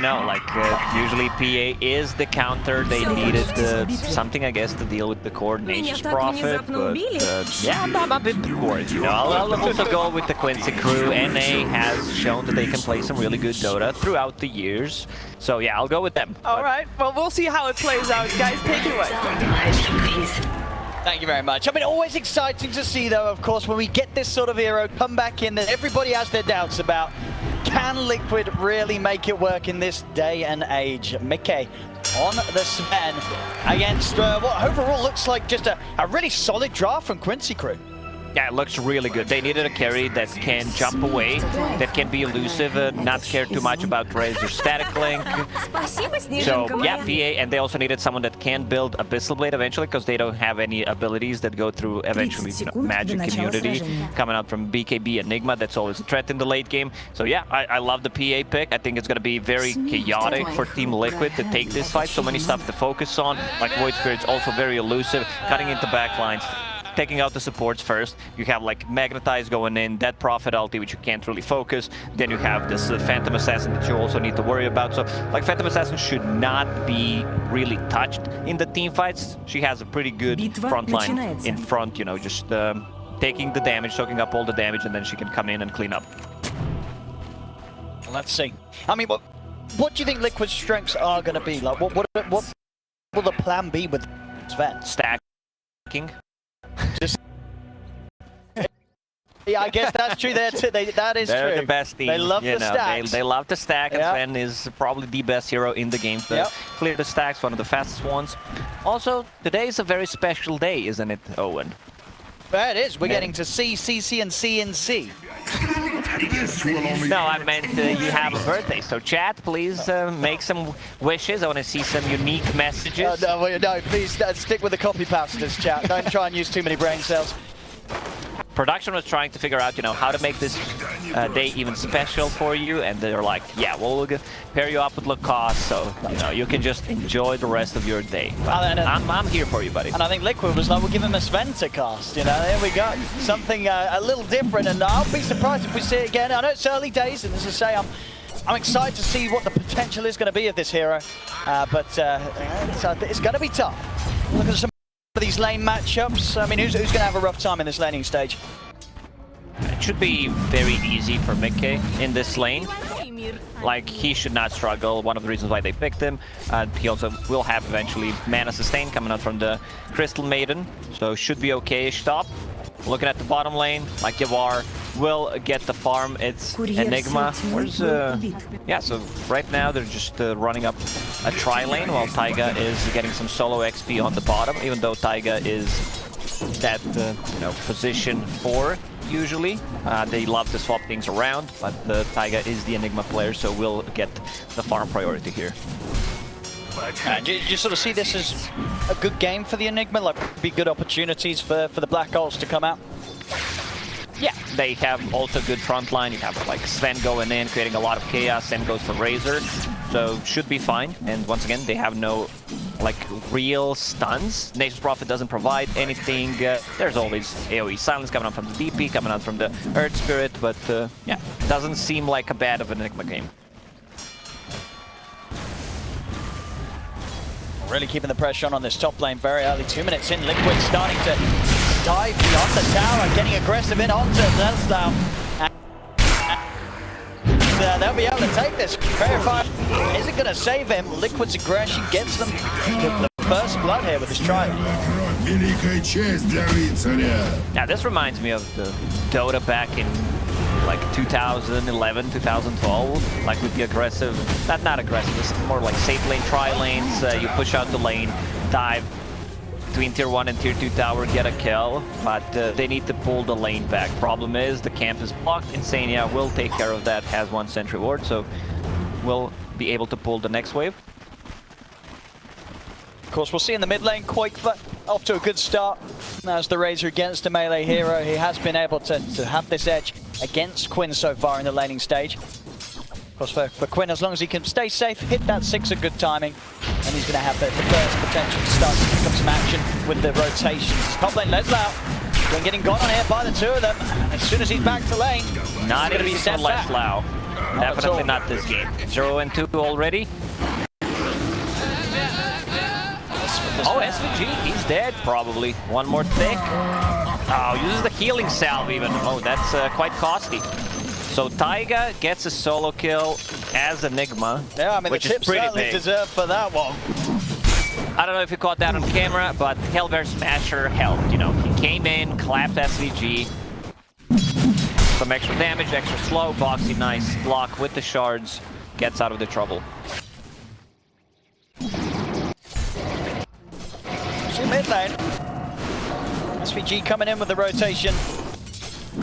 don't know, like usually PA is the counter. They needed something, I guess, to deal with the coordinations profit, but yeah, I'm a bit worried. You know, I'll also go with the Quincy crew. NA has shown that they can play some really good Dota throughout the years, so yeah, I'll go with them. All right, well, we'll see how it plays out, guys. Take it away. Thank you very much. I mean, always exciting to see, though, of course, when we get this sort of hero come back in that everybody has their doubts about. Can Liquid really make it work in this day and age? miCKe on the Sven against what overall looks like just a really solid draft from Quincy crew. Yeah, it looks really good. They needed a carry that can jump away, that can be elusive, not care too much about Razor static link. So yeah, PA, and they also needed someone that can build Abyssal Blade eventually, because they don't have any abilities that go through eventually Magic Community. Coming out from BKB Enigma, that's always a threat in the late game. So yeah, I love the PA pick. I think it's going to be very chaotic for Team Liquid to take this fight. So many stuff to focus on, like Void Spirit's also very elusive, cutting into backlines. Taking out the supports first. You have like Magnetize going in, that Prophet ulti, which you can't really focus. Then you have this Phantom Assassin that you also need to worry about. So like Phantom Assassin should not be really touched in the team fights. She has a pretty good front line in front, you know, just taking the damage, soaking up all the damage, and then she can come in and clean up. Let's see. I mean, what do you think Liquid's strengths are going to be? Like, what will the plan be with Sven? Stacking. Just yeah, I guess that's true. That is true. They're the best team. They love the stacks. They love to stack, and Sven is probably the best hero in the game to clear the stacks, one of the fastest ones. Also, today is a very special day, isn't it, Owen? Well, it is. We're getting to see CC and CNC. No, I meant you have a birthday. So chat, please make some wishes. I want to see some unique messages. No, please stick with the copy pastas, chat. Don't try and use too many brain cells. Production was trying to figure out, you know, how to make this day even special for you, and they're like, yeah, we'll pair you up with Lacoste, so you know you can just enjoy the rest of your day. I'm here for you, buddy. And I think Liquid was like, we'll give him a Sven to cast. You know, there we go, something a little different, and I'll be surprised if we see it again. I know it's early days, and as I say, I'm excited to see what the potential is going to be of this hero, but it's going to be tough. Look at some of these lane matchups. I mean, who's going to have a rough time in this laning stage? It should be very easy for miCKe in this lane. Like, he should not struggle. One of the reasons why they picked him. He also will have eventually mana sustain coming out from the Crystal Maiden, so should be okay-ish top. Looking at the bottom lane, like YawaR will get the farm. It's Enigma. Where's yeah, so right now they're just running up a tri-lane while Taiga is getting some solo XP on the bottom, even though Taiga is that you know, position 4 usually. They love to swap things around, but Taiga is the Enigma player, so we'll get the farm priority here. Do you sort of see this as a good game for the Enigma? Like, be good opportunities for the Black Holes to come out? Yeah, they have also good front line. You have like Sven going in, creating a lot of chaos, Sven goes for Razor, so should be fine. And once again, they have no like real stuns. Nature's Prophet doesn't provide anything. There's always AoE silence coming out from the DP, coming out from the Earth Spirit, but yeah, doesn't seem like a bad of an Enigma game. Really keeping the pressure on this top lane very early. 2 minutes in, Liquid starting to dive beyond the tower, getting aggressive in onto Lelis now. And they'll be able to take this. Verify isn't going to save him. Liquid's aggression gets them the first blood here with this try. Now this reminds me of the Dota back in like 2011, 2012, like with the aggressive, not aggressive, it's more like safe lane, tri-lanes, you push out the lane, dive between tier 1 and tier 2 tower, get a kill, but they need to pull the lane back. Problem is, the camp is blocked, iNSaNiA will take care of that, has 1 sentry ward, so we'll be able to pull the next wave. Of course, we'll see in the mid lane, qojqva off to a good start. As the Razor against a melee hero, he has been able to have this edge against Quinn so far in the laning stage. Of course, for Quinn, as long as he can stay safe, hit that 6 at good timing, and he's going to have the first potential to start to pick up some action with the rotations. Top lane, Leslau, getting got on here by the two of them. As soon as he's back to lane, not going to be set back. Definitely not this game. 0-2 already. Oh, SVG, he's dead probably. One more tick. Oh, uses the healing salve even. Oh, that's quite costly. So Taiga gets a solo kill as Enigma, yeah, I mean, which the tip is pretty certainly big. deserved for that one. I don't know if you caught that on camera, but Hellbear Smasher helped. You know, he came in, clapped SVG. Some extra damage, extra slow. Boxi, nice block with the shards. Gets out of the trouble. Mid lane. SVG coming in with the rotation.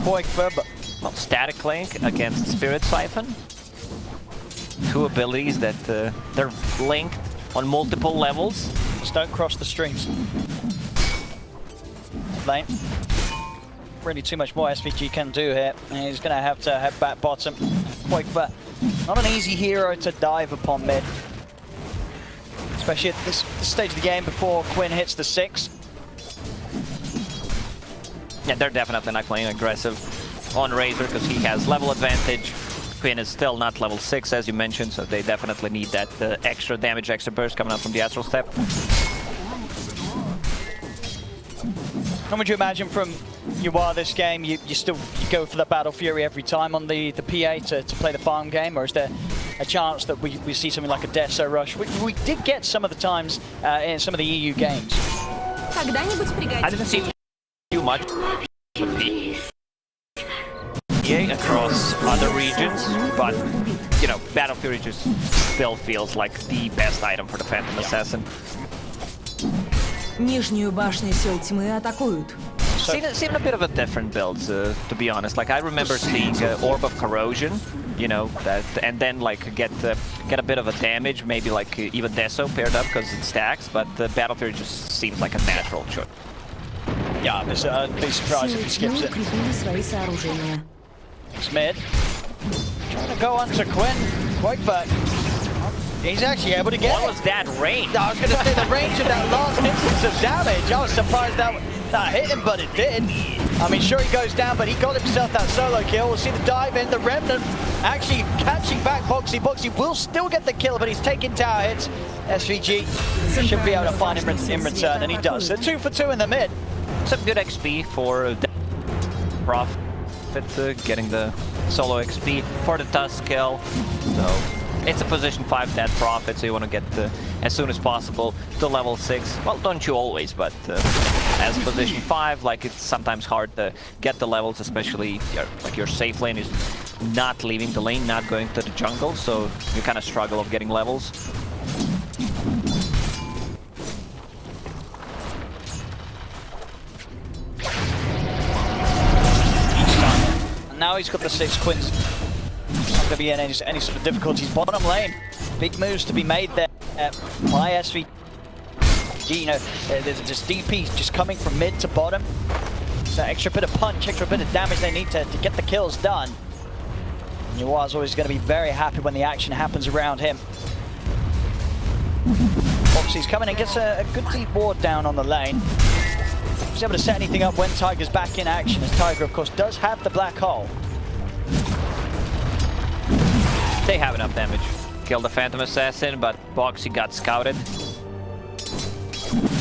qojqva, but well, Static Link against Spirit Siphon. Two abilities that they're linked on multiple levels. just don't cross the streams. Lane. Really too much more SVG can do here. And he's going to have to head back bottom. qojqva, not an easy hero to dive upon mid. Especially at this stage of the game before Quinn hits the 6. Yeah, they're definitely not playing aggressive on Razor because he has level advantage. Quinn is still not level 6 as you mentioned, so they definitely need that extra damage, extra burst coming out from the Astral Step. How would you imagine from YawaR this game, you go for the Battle Fury every time on the PA to play the farm game, or is there a chance that we see something like a Deso Rush, which we did get some of the times in some of the EU games? I didn't see too much across other regions, but you know, Battle Fury just still feels like the best item for the Phantom Assassin. Нижнюю башню сил тьмы атакуют. Seen a bit of a different build, to be honest. Like I remember seeing Orb of Corrosion, you know, that, and then like get a bit of a damage, maybe like even Deso paired up because it stacks. But the Battle Fury just seems like a natural choice. Yeah, I'd be surprised if he skips it. It's mid. Trying to go onto Quinn. qojqva. He's actually able to get What was that range? I was going to say the range of that last instance of damage. I was surprised that hit him, but it did. I mean, sure he goes down, but he got himself that solo kill. We'll see the dive in. The Remnant actually catching back Boxi. Boxi will still get the kill, but he's taking tower hits. SVG should be able to find him in return, and he does. So 2 for 2 in the mid. Some good XP for Prophet, getting the solo XP for the Tusk kill. So it's a position 5 dead Prophet, so you want to get as soon as possible to level 6. Well, don't you always, but as position 5, like it's sometimes hard to get the levels, especially your safe lane is not leaving the lane, not going to the jungle, so you kind of struggle of getting levels. Now he's got the 6 Quinns. Not going to be in any sort of difficulties. Bottom lane, big moves to be made there by SVG. You know, there's just DP just coming from mid to bottom. So extra bit of punch, extra bit of damage they need to get the kills done. And YawaR's always going to be very happy when the action happens around him. Boxi's coming and gets a good deep ward down on the lane. He's able to set anything up when Taiga's back in action, as Taiga, of course, does have the black hole. They have enough damage. Killed the Phantom Assassin, but Boxi got scouted.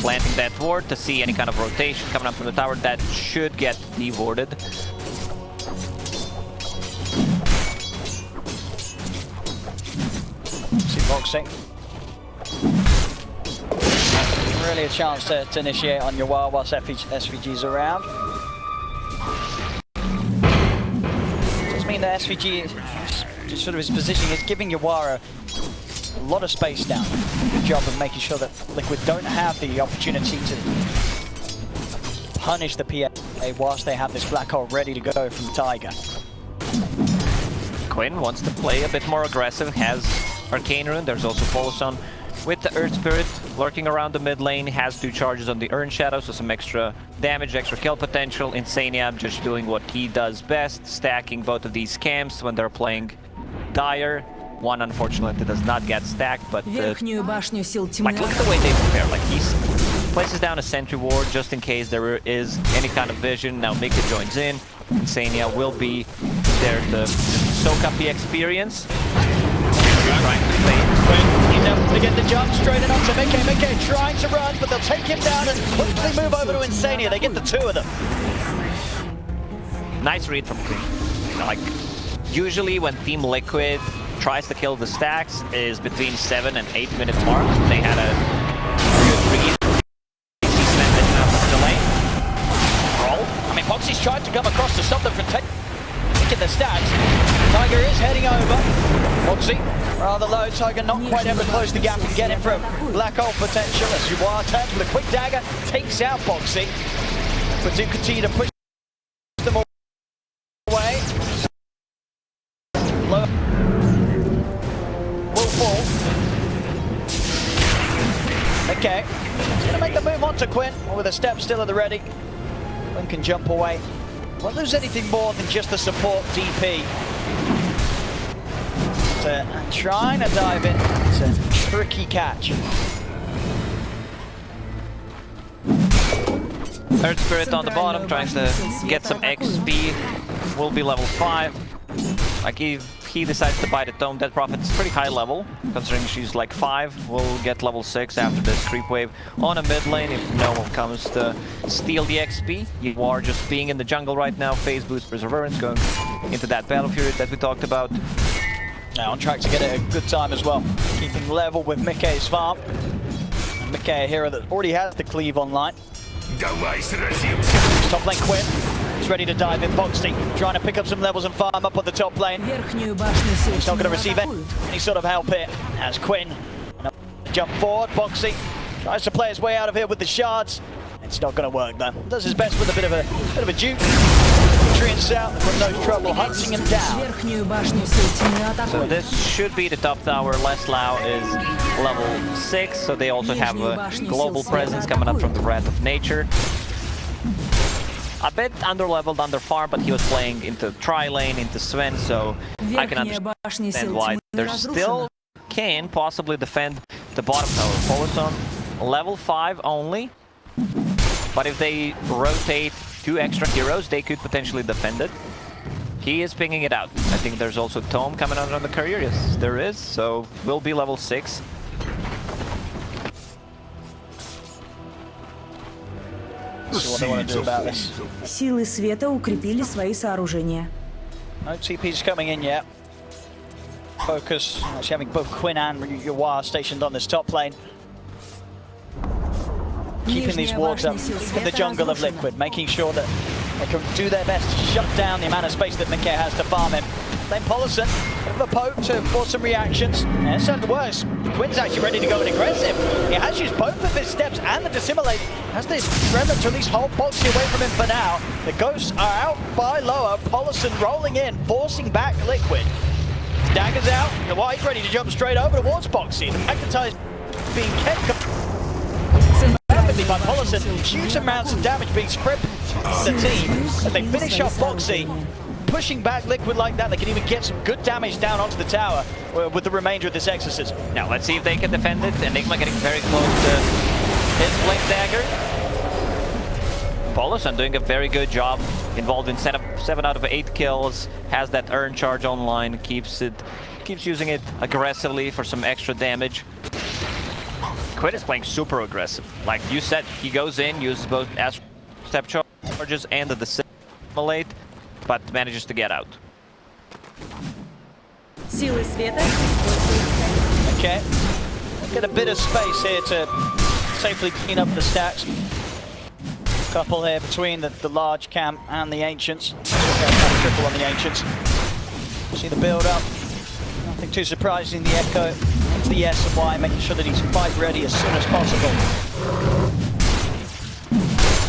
Planting that ward to see any kind of rotation coming up from the tower. That should get de-warded. See Boxi. Really a chance to initiate on YawaR whilst SVG's around. Does mean that SVG, just sort of his positioning, is giving YawaR a lot of space down. Good job of making sure that Liquid don't have the opportunity to punish the PA whilst they have this black hole ready to go from Taiga. Quinn wants to play a bit more aggressive, has Arcane Rune, there's also Poloson with the Earth Spirit lurking around the mid lane, has 2 charges on the Urn Shadow, so some extra damage, extra kill potential. iNSaNiA just doing what he does best, stacking both of these camps when they're playing Dire. One unfortunately does not get stacked, but like look at the way they prepare. Like he places down a sentry ward just in case there is any kind of vision. Now miCKe joins in. iNSaNiA will be there to soak up the experience. Trying to play. He's able to get the jump straight in onto miCKe. miCKe trying to run, but they'll take him down and quickly move over to iNSaNiA. They get the two of them. Nice read from Quinn. Like, usually when Team Liquid tries to kill the stacks is between 7 and 8 minute mark. They had a good read. Sven vision out of the lane. Roll. I mean, boxi's tried to come across to stop them from taking the stacks. Taiga is heading over. boxi rather low. Taiga not quite able to close the gap and get him from black hole potential. As YawaR turns with a quick dagger, takes out boxi. But do continue to push them away. Low. Will fall. Okay. He's going to make the move on to Quinn with a step still at the ready. Quinn can jump away. Won't lose anything more than just the support DP. Trying to dive in. It's a tricky catch. Third Spirit on the bottom, trying to get some XP. Will be level 5. Like, if he decides to buy the Tome, that Prophet's pretty high level, considering she's like 5. Will get level 6 after this creep wave on a mid lane if no one comes to steal the XP. YawaR just being in the jungle right now, phase boost Perseverance, going into that battle period that we talked about. Now on track to get it a good time as well. Keeping level with miCKe's farm. And miCKe, a hero that already has the cleave online. Top lane Quinn. He's ready to dive in. boxi trying to pick up some levels and farm up on the top lane. He's not going to receive any sort of help here as Quinn jump forward. boxi tries to play his way out of here with the shards. It's not going to work though. Does his best with a bit of a juke. Treants out with no trouble, hunting him down. So this should be the top tower. Leslau is level 6, so they also have a global presence coming up from the Wrath of Nature. A bit under-leveled, under-farm, but he was playing into tri-lane, into Sven, so I can understand why. They still can possibly defend the bottom tower. Poloson, level 5 only, but if they rotate 2 extra heroes, they could potentially defend it. He is pinging it out. I think there's also Tome coming out on the courier. Yes, there is, so will be level 6. See what they want to do about this. Силы света укрепили свои сооружения. No TP's coming in yet. Focus, actually having both Quinn and YawaR stationed on this top lane. Keeping these wards up in the jungle of Liquid, making sure that they can do their best to shut down the amount of space that miCKe has to farm him. Then Poloson, bit of a poke to force some reactions. And it's starting to work. Quinn's actually ready to go and aggressive. He has used both of his steps and the Dissimilate. Has this remnant to at least hold boxi away from him for now. The ghosts are out by lower. Poloson rolling in, forcing back Liquid. Dagger's out. YawaR's ready to jump straight over towards boxi. The Magnetised being kept by Poloson. Huge amounts of damage being spread the team as they finish off boxi. Pushing back Liquid like that, they can even get some good damage down onto the tower with the remainder of this exorcism. Now let's see if they can defend it. Enigma getting very close to his blink dagger. Poloson doing a very good job, involved in 7 out of 8 kills, has that urn charge online, keeps using it aggressively for some extra damage. Quinn is playing super aggressive. Like you said, he goes in, uses both step charges and the Dissimilate, but manages to get out. Okay, get a bit of space here to safely clean up the stacks. Couple here between the large camp and the Ancients. Triple on the Ancients. See the build up. Nothing too surprising. The Echo into the S and Y, making sure that he's fight ready as soon as possible.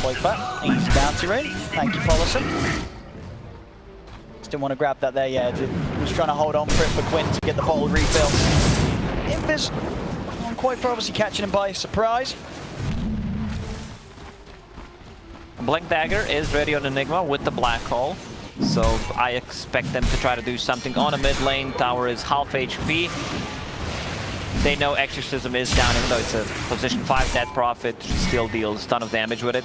qojqva, easy bounty ring. Thank you, Poloson. Didn't want to grab that there yet. He was trying to hold on for it for Quinn to get the bottle refill. Invis on qojqva, obviously catching him by surprise. Blink Dagger is ready on Enigma with the black hole, so I expect them to try to do something on a mid lane. Tower is half HP. They know Exorcism is down, even though it's a position 5 dead Prophet, still deals a ton of damage with it.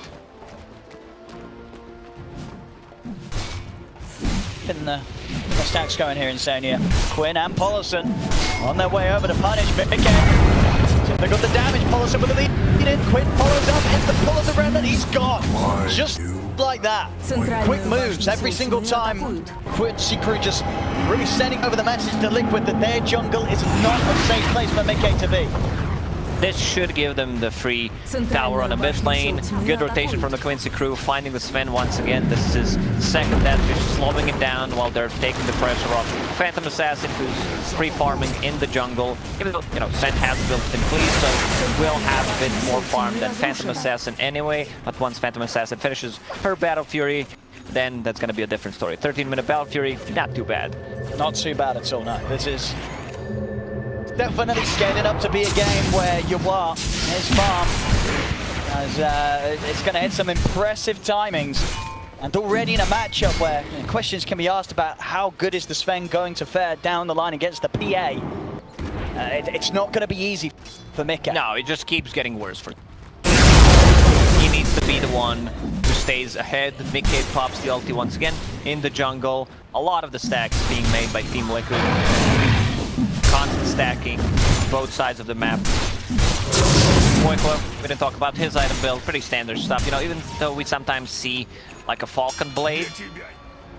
In the The stacks going here in iNSaNiA. Quinn and Poloson on their way over to punish miCKe. They got the damage. Poloson with the lead in. Quinn follows up in the pull of the remnant. He's gone. Just like that. Quick moves every single time. Quincy crew just really sending over the message to Liquid that their jungle is not a safe place for miCKe to be. This should give them the free tower on the mid lane. Good rotation from the Quincy crew, finding the Sven once again. This is his second deathfish, slowing it down while they're taking the pressure off Phantom Assassin, who's free-farming in the jungle. Even though, Sven has built-in fleece, so will have a bit more farm than Phantom Assassin anyway. But once Phantom Assassin finishes her Battle Fury, then that's going to be a different story. 13-minute Battle Fury, not too bad. Not too bad at all, no. This is definitely scaling up to be a game where YawaR is farm. As it's going to hit some impressive timings. And already in a matchup where questions can be asked about how good is the Sven going to fare down the line against the PA. It's not going to be easy for miCKe. No, it just keeps getting worse for him. He needs to be the one who stays ahead. miCKe pops the ulti once again in the jungle. A lot of the stacks being made by Team Liquid. Constant stacking, both sides of the map. qojqva, we didn't talk about his item build, pretty standard stuff. Even though we sometimes see like a Falcon Blade,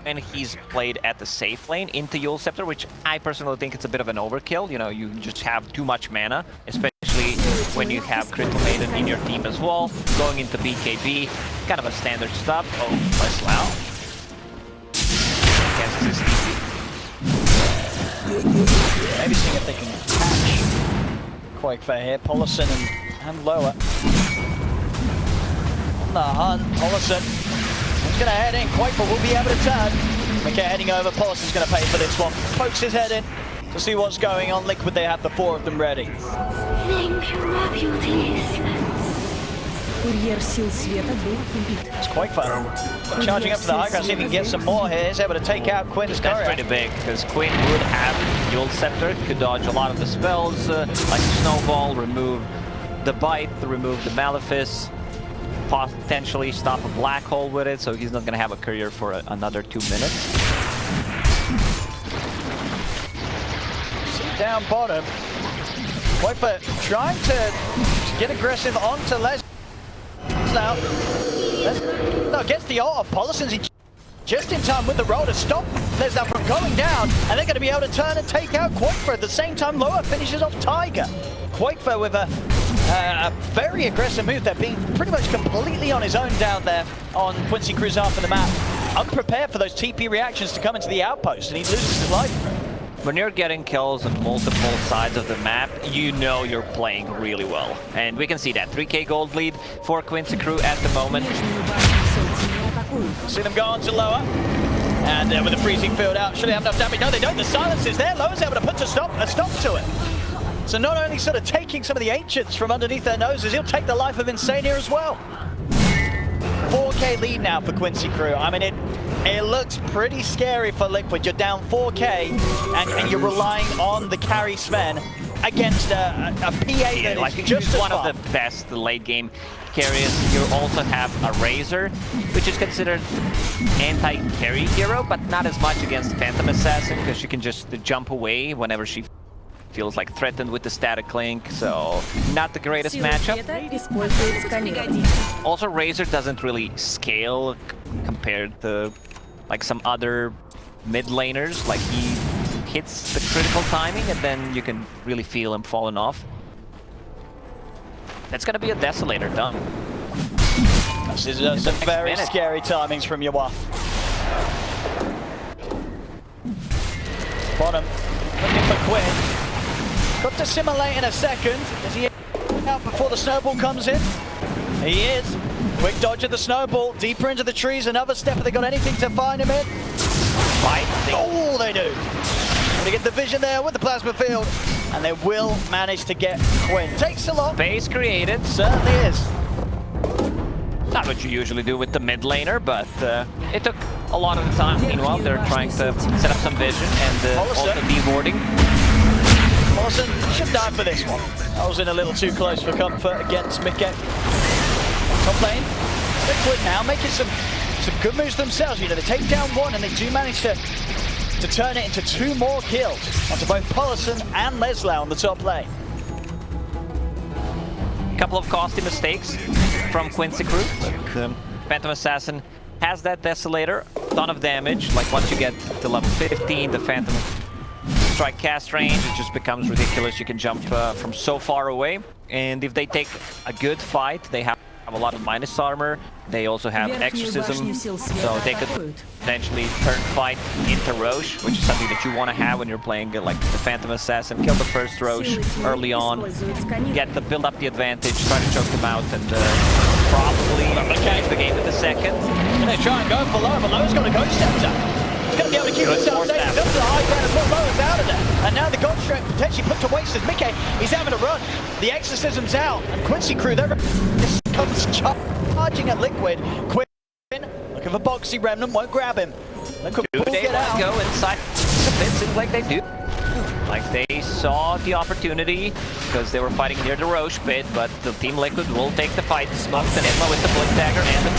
and he's played at the safe lane into Yule Scepter, which I personally think it's a bit of an overkill. You just have too much mana, especially when you have Crystal Maiden in your team as well. Going into BKB, kind of a standard stuff. Oh, nice Lao. Guess this is easy. Maybe seeing if they can catch qojqva here. Poloson and YawaR on the hunt. Poloson is going to head in. qojqva will be able to turn. miCKe heading over. Poloson's going to pay for this one. Pokes his head in to see what's going on. Liquid, they have the 4 of them ready. Курьер сил света был убит. It's qojqva charging up to the high ground, see if he can get some more here. He's able to take out Quinn's courier. That's pretty big, because Quinn would have Yule Scepter, could dodge a lot of the spells, like Snowball, remove the Bite, remove the Malefice, potentially stop a Black Hole with it, so he's not going to have a courier for another 2 minutes. Sit down bottom. qojqva trying to get aggressive onto Les. Now, no, gets the ult of Poloson's just in time with the roll to stop Lesnar from going down, and they're going to be able to turn and take out qojqva. At the same time, YawaR finishes off Taiga. qojqva with a very aggressive move there, being pretty much completely on his own down there on Quincy Crew's half of the map. Unprepared for those TP reactions to come into the outpost, and he loses his life. When you're getting kills on multiple sides of the map, you're playing really well. And we can see that. 3k gold lead for Quincy Crew at the moment. See them go on to YawaR. And with the freezing field out, should they have enough damage? No, they don't. The silence is there. YawaR's able to put a stop to it. So not only sort of taking some of the ancients from underneath their noses, he'll take the life of iNSaNiA as well. 4k lead now for Quincy Crew. I mean, it looks pretty scary for Liquid. You're down 4k, and you're relying on the carry Sven against a PA that is just one of the best late game carriers. You also have a Razor, which is considered anti-carry hero, but not as much against Phantom Assassin, because she can just jump away whenever she feels like threatened with the static link, so not the greatest matchup. Also, Razor doesn't really scale compared to like some other mid laners. Like, he hits the critical timing and then you can really feel him falling off. That's gonna be a Desolator done. This is some very scary timings from YawaR. Bottom, looking for Quinn. Got to simulate in a second. Is he out before the snowball comes in? He is. Quick dodge of the snowball. Deeper into the trees. Another step. Have they got anything to find him in? Right. Oh, they do. They get the vision there with the plasma field. And they will manage to get Quinn. Takes a lot. Space created. Certainly is. Not what you usually do with the mid laner, but it took a lot of the time. Meanwhile, they're trying to set up some vision and also de-warding. Poloson should die for this one. I was in a little too close for comfort against miCKe. Top lane, Liquid now making some good moves themselves. They take down one and they do manage to to turn it into 2 more kills onto both Poloson and Lelis on the top lane. Couple of costly mistakes from Quincy crew, but Phantom Assassin has that Desolator, ton of damage. Like once you get to level 15, the Phantom strike cast range, it just becomes ridiculous. You can jump from so far away, and if they take a good fight, they have a lot of minus armor. They also have exorcism, so they could potentially turn fight into Roche, which is something that you want to have when you're playing like the Phantom Assassin. Kill the first Roche early on, build up the advantage, try to choke them out, and probably change the game in the second. And they try and go for low, but low's got a ghost scepter. He's going to be able to keep himself safe. He does the high ground as well. Low is out of there. And now the God Strength potentially put to waste as miCKe, he's having a run. The exorcism's out, and Quincy crew, they're comes charging at Liquid. Quinn looking for boxi, Remnant won't grab him. Do they want to go inside? It seems like they do. Like they saw the opportunity because they were fighting near the Roche pit, but the Team Liquid will take the fight. Smokes and Enma with the Blink Dagger and the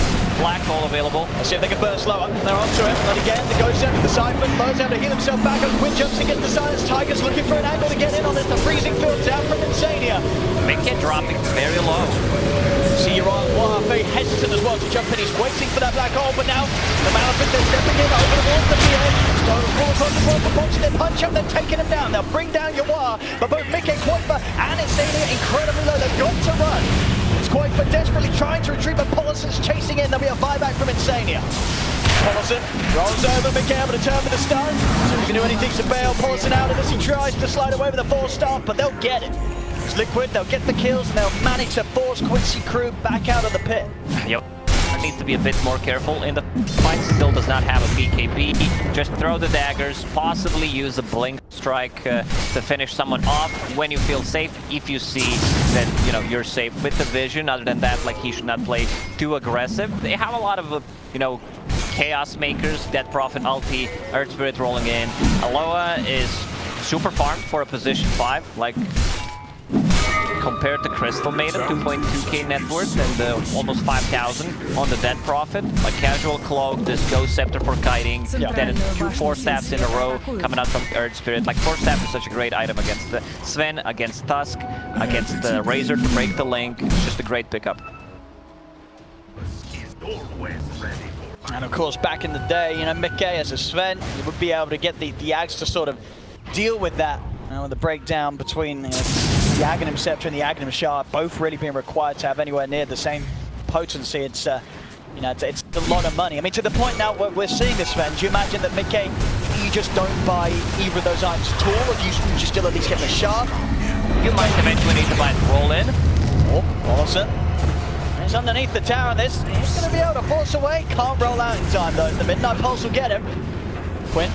Black Hole available. Let's see if they can burst lower. They're onto him, but again, the Ghost out of the Siphon. Low's able to heal himself back up. Quinn jumps to get the silence. Taiga's looking for an angle to get in on it. The freezing field's out from iNSaNiA. miCKe dropping very low. See YawaR very hesitant as well to jump in. He's waiting for that black hole, but now the Maleficent, they're stepping in over towards the PA. Stone fall across the wall for boxi. They punch him, they're taking him down. They'll bring down YawaR, but both miCKe, qojqva, and iNSaNiA incredibly low. They've got to run. It's qojqva desperately trying to retreat, but Poloson's chasing in. There'll be a buyback from iNSaNiA. Poloson rolls over, miCKe able to turn with the stun. So he can do anything to bail Poloson out of this. He tries to slide away with a 4-star, but they'll get it. It's Liquid, they'll get the kills, and they'll manage to force Quincy crew back out of the pit. Yep. Needs to be a bit more careful in the fight. Still does not have a BKB. Just throw the daggers, possibly use a blink strike to finish someone off when you feel safe. If you see that you're safe with the vision. Other than that, like he should not play too aggressive. They have a lot of chaos makers, Dead Prophet, ulti, Earth Spirit rolling in. Aloha is super farmed for a position 5. Like compared to Crystal Maiden, 2.2k net worth and almost 5,000 on the Dead Prophet. Like Casual Cloak, this Ghost Scepter for kiting, then 2 4 staffs in a row coming out from Earth Spirit. Like 4 staff is such a great item against Sven, against Tusk, against Razor to break the link. It's just a great pickup. And of course, back in the day, miCKe as a Sven, you would be able to get the Axe to sort of deal with that. The breakdown between the Aghanim Scepter and the Aghanim Shard, both really being required to have anywhere near the same potency. It's it's a lot of money. I mean, to the point now where we're seeing this, Sven. Do you imagine that miCKe, you just don't buy either of those items at all, or do you still at least get the Shard? You might eventually need to buy the roll in. Oh, Poloson. He's underneath the tower on this. He's going to be able to force away. Can't roll out in time, though. The Midnight Pulse will get him. Quinn.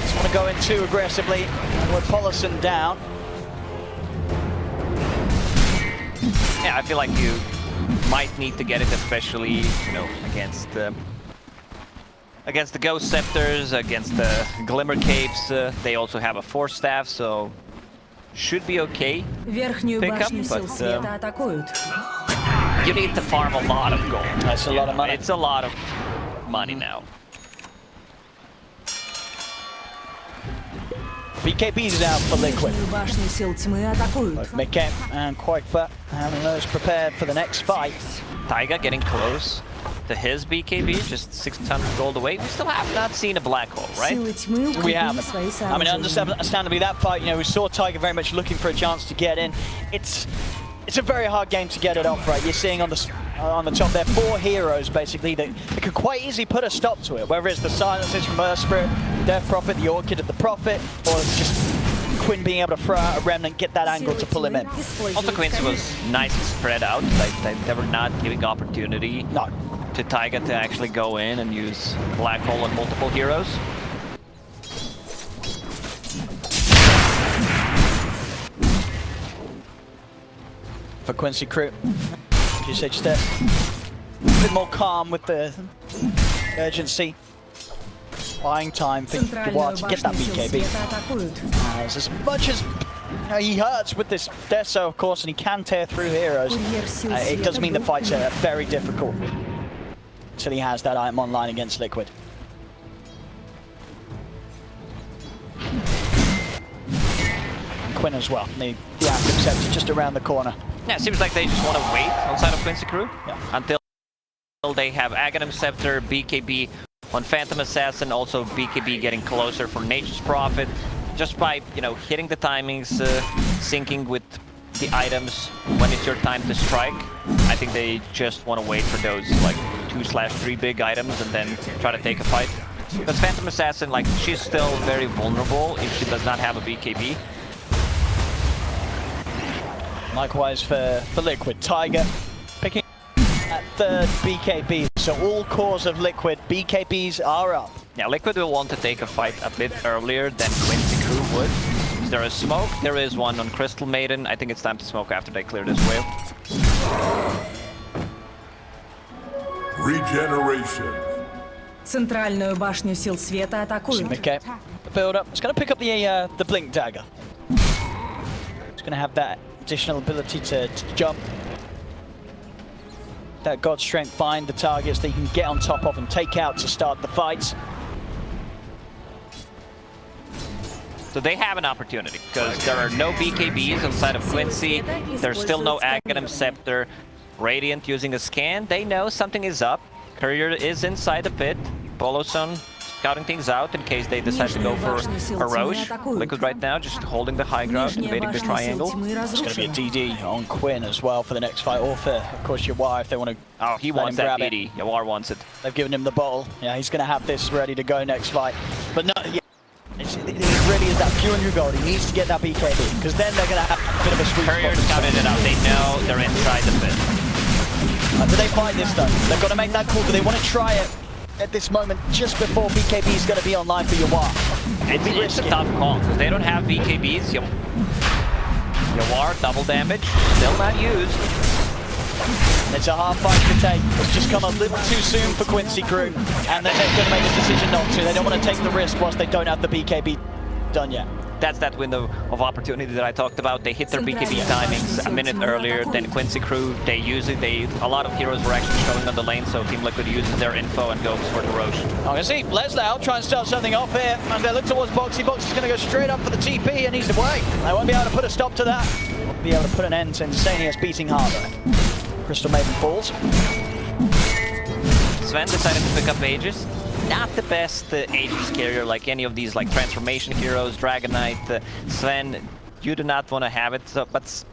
Just want to go in too aggressively with Poloson down. Yeah, I feel like you might need to get it, especially against the Ghost Scepters, against the Glimmer Capes. They also have a 4 staff, so should be okay. Pickup, but you need to farm a lot of gold. That's a lot of money. It's a lot of money now. BKB's out for Liquid. Both miCKe and qojqva having those prepared for the next fight. Taiga getting close to his BKB, just 600 gold away. We still have not seen a black hole, right? We haven't. I mean, understandably, that fight, we saw Taiga very much looking for a chance to get in. It's a very hard game to get it off, right? You're seeing on the top there 4 heroes basically that could quite easily put a stop to it, whether it's the silences from Earth Spirit, Death Prophet, the Orchid at the Prophet, or just Quinn being able to throw out a Remnant, get that angle to pull him in. Also, Quincy was nicely spread out. They were not giving opportunity to Taiga to actually go in and use Black Hole on multiple heroes. For Quincy crew, you said just a bit more calm with the urgency. Buying time for YawaR to get that BKB. As much as he hurts with this Deso, of course, and he can tear through heroes, it does mean the fights are very difficult until he has that item online against Liquid. Quinn as well. The active scepter just around the corner. Yeah, it seems like they just want to wait outside of Quincy Crew until they have Aghanim Scepter, BKB on Phantom Assassin, also BKB getting closer for Nature's Prophet. Just by, you know, hitting the timings, syncing with the items when it's your time to strike. I think they just want to wait for those like 2/3 big items and then try to take a fight. Because Phantom Assassin, like, she's still very vulnerable if she does not have a BKB. Likewise for Liquid, Taiga picking at third BKB. So all cores of Liquid, BKBs are up. Yeah, Liquid will want to take a fight a bit earlier than Quincy Crew would. Is there a smoke? There is one on Crystal Maiden. I think it's time to smoke after they clear this wave. Regeneration. Центральную башню сил света атакуют. miCKe, the build up. It's going to pick up the blink dagger. It's going to have that additional ability to jump. That God Strength find the targets that you can get on top of and take out to start the fights. So they have an opportunity because there are no BKBs inside of Quincy. There's still no Aghanim Scepter. Radiant using a scan. They know something is up. Courier is inside the pit. Poloson scouting things out in case they decide to go for a Roche. Liquid right now just holding the high ground, invading the triangle. It's going to be a DD on Quinn as well for the next fight, or for, of course, YawaR if they want to. Oh, he wants that DD. YawaR wants it. They've given him the bottle. Yeah, he's going to have this ready to go next fight. But no, yeah, it really is that few and gold. He needs to get that BKB because then they're going to have a bit of a sweet spot. Courier scouted it out. They know they're inside the pit. Do they fight this though? They've got to make that call. Do they want to try it at this moment just before BKB is going to be online for YawaR? It's a tough call because they don't have BKBs. YawaR double damage, still not used. It's a hard fight to take. It's just come a little too soon for Quincy Crew, and they're going to make a decision not to. They don't want to take the risk whilst they don't have the BKB done yet. That's that window of opportunity that I talked about. They hit their BKB timings a minute earlier than Quincy Crew. They use it. A lot of heroes were actually showing on the lane, so Team Liquid uses their info and goes for the Roche. I can see Lelis try and start something off here. As they look towards boxi, boxi's going to go straight up for the TP, and he's away. They won't be able to put a stop to that. Won't be able to put an end to iNSaNiA's beating harder. Crystal Maiden falls. Sven decided to pick up Aegis. Not the best Aegis carrier like any of these like transformation heroes, Dragon Knight, Sven. You do not want to have it. So, but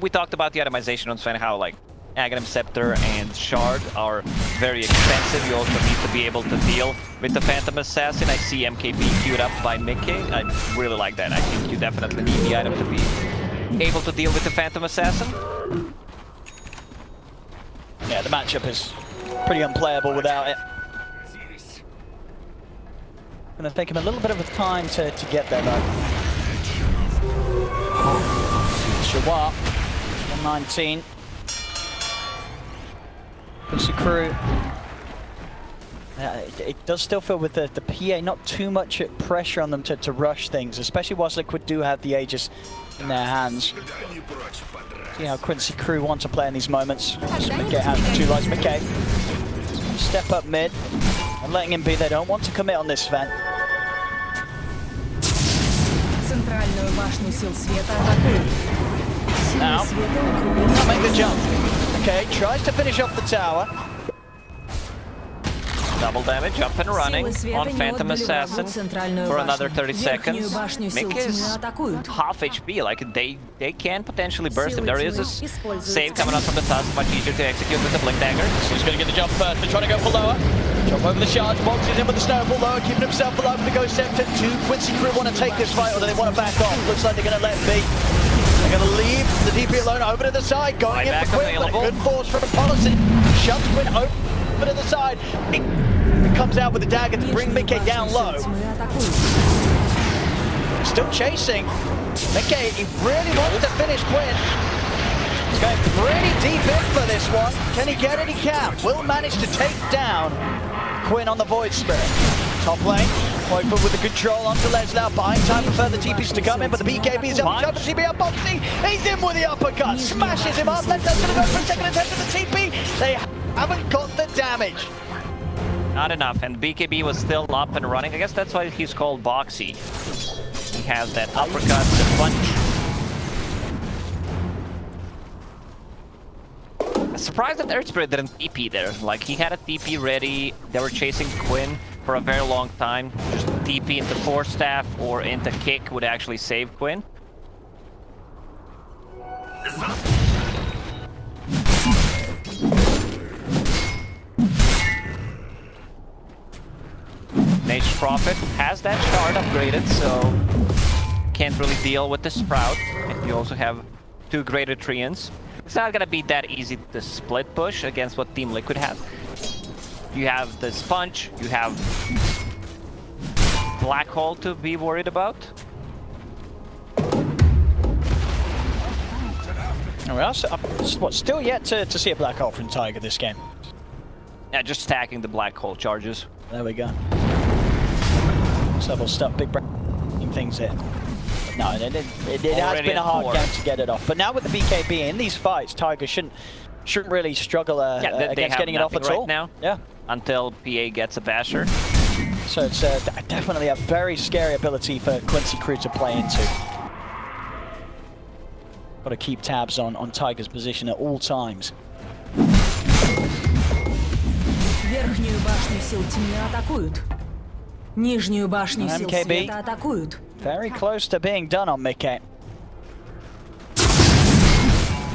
we talked about the itemization on Sven, how like Aghanim Scepter and Shard are very expensive. You also need to be able to deal with the Phantom Assassin. I see MKB queued up by miCKe. I really like that. I think you definitely need the item to be able to deal with the Phantom Assassin. Yeah, the matchup is pretty unplayable without it. Gonna take him a little bit of a time to get there though. YawaR, 119. Quincy Crew. It does still feel with the PA not too much pressure on them to rush things, especially whilst Liquid do have the Aegis in their hands. See how Quincy Crew want to play in these moments. miCKe has the two lights. miCKe step up mid and letting him be. They don't want to commit on this Sven. Центральную башню сил света атакуют. Now, can't make the jump. Okay, tries to finish off the tower. Double damage, up and running on Phantom Assassin for another 30 seconds. miCKe is half HP, like they can potentially burst him. There is a save coming out from the tusk, much easier to execute with the Blink Dagger. He's going to get the jump first, they're trying to go for lower. Jump over the shards, boxes in with the snowball lower, keeping himself alive with the Ghost Scepter. Two Quincy Crew want to take this fight, or do they want to back off? Looks like they're going to let him be. They're going to leave the DP alone over to the side, going in for Quinn, but a good force from Poloson. Shoves Quinn over to the side. It comes out with the dagger to bring miCKe down low. Still chasing. miCKe, he really wants to finish Quinn. He's going pretty deep in for this one. Can he get it? He can. Will manage to take down Quinn on the Void Spirit. Top lane, qojqva with a control onto Lelis now, buying time for further TPs to come in, but the BKB's up, jump TP up, boxi, he's in with the uppercut, smashes him up, that's going to go for a second attempt at the TP, they haven't got the damage. Not enough, and BKB was still up and running. I guess that's why he's called boxi. He has that uppercut, the punch. Surprised that Earth Spirit didn't TP there. Like, he had a TP ready. They were chasing Quinn for a very long time. Just TP into Force Staff or into Kick would actually save Quinn. Nature's Prophet has that shard upgraded, so can't really deal with the Sprout. And you also have 2 Greater Treants. It's not gonna be that easy to split push against what Team Liquid has. You have the Sponge, you have Black Hole to be worried about. And we are still yet to see a Black Hole from Taiga this game. Yeah, just stacking the Black Hole charges. There we go. Several stuff, big things here. No, it has been a hard game to get it off. But now with the BKB in these fights, Taiga shouldn't really struggle against getting it off at all. Now, yeah. Until PA gets a basher. So it's definitely a very scary ability for Quincy crew to play into. Got to keep tabs on Taiga's position at all times. Верхнюю башню сил тьмы атакуют. Нижнюю башню сил света атакуют. Very close to being done on miCKe.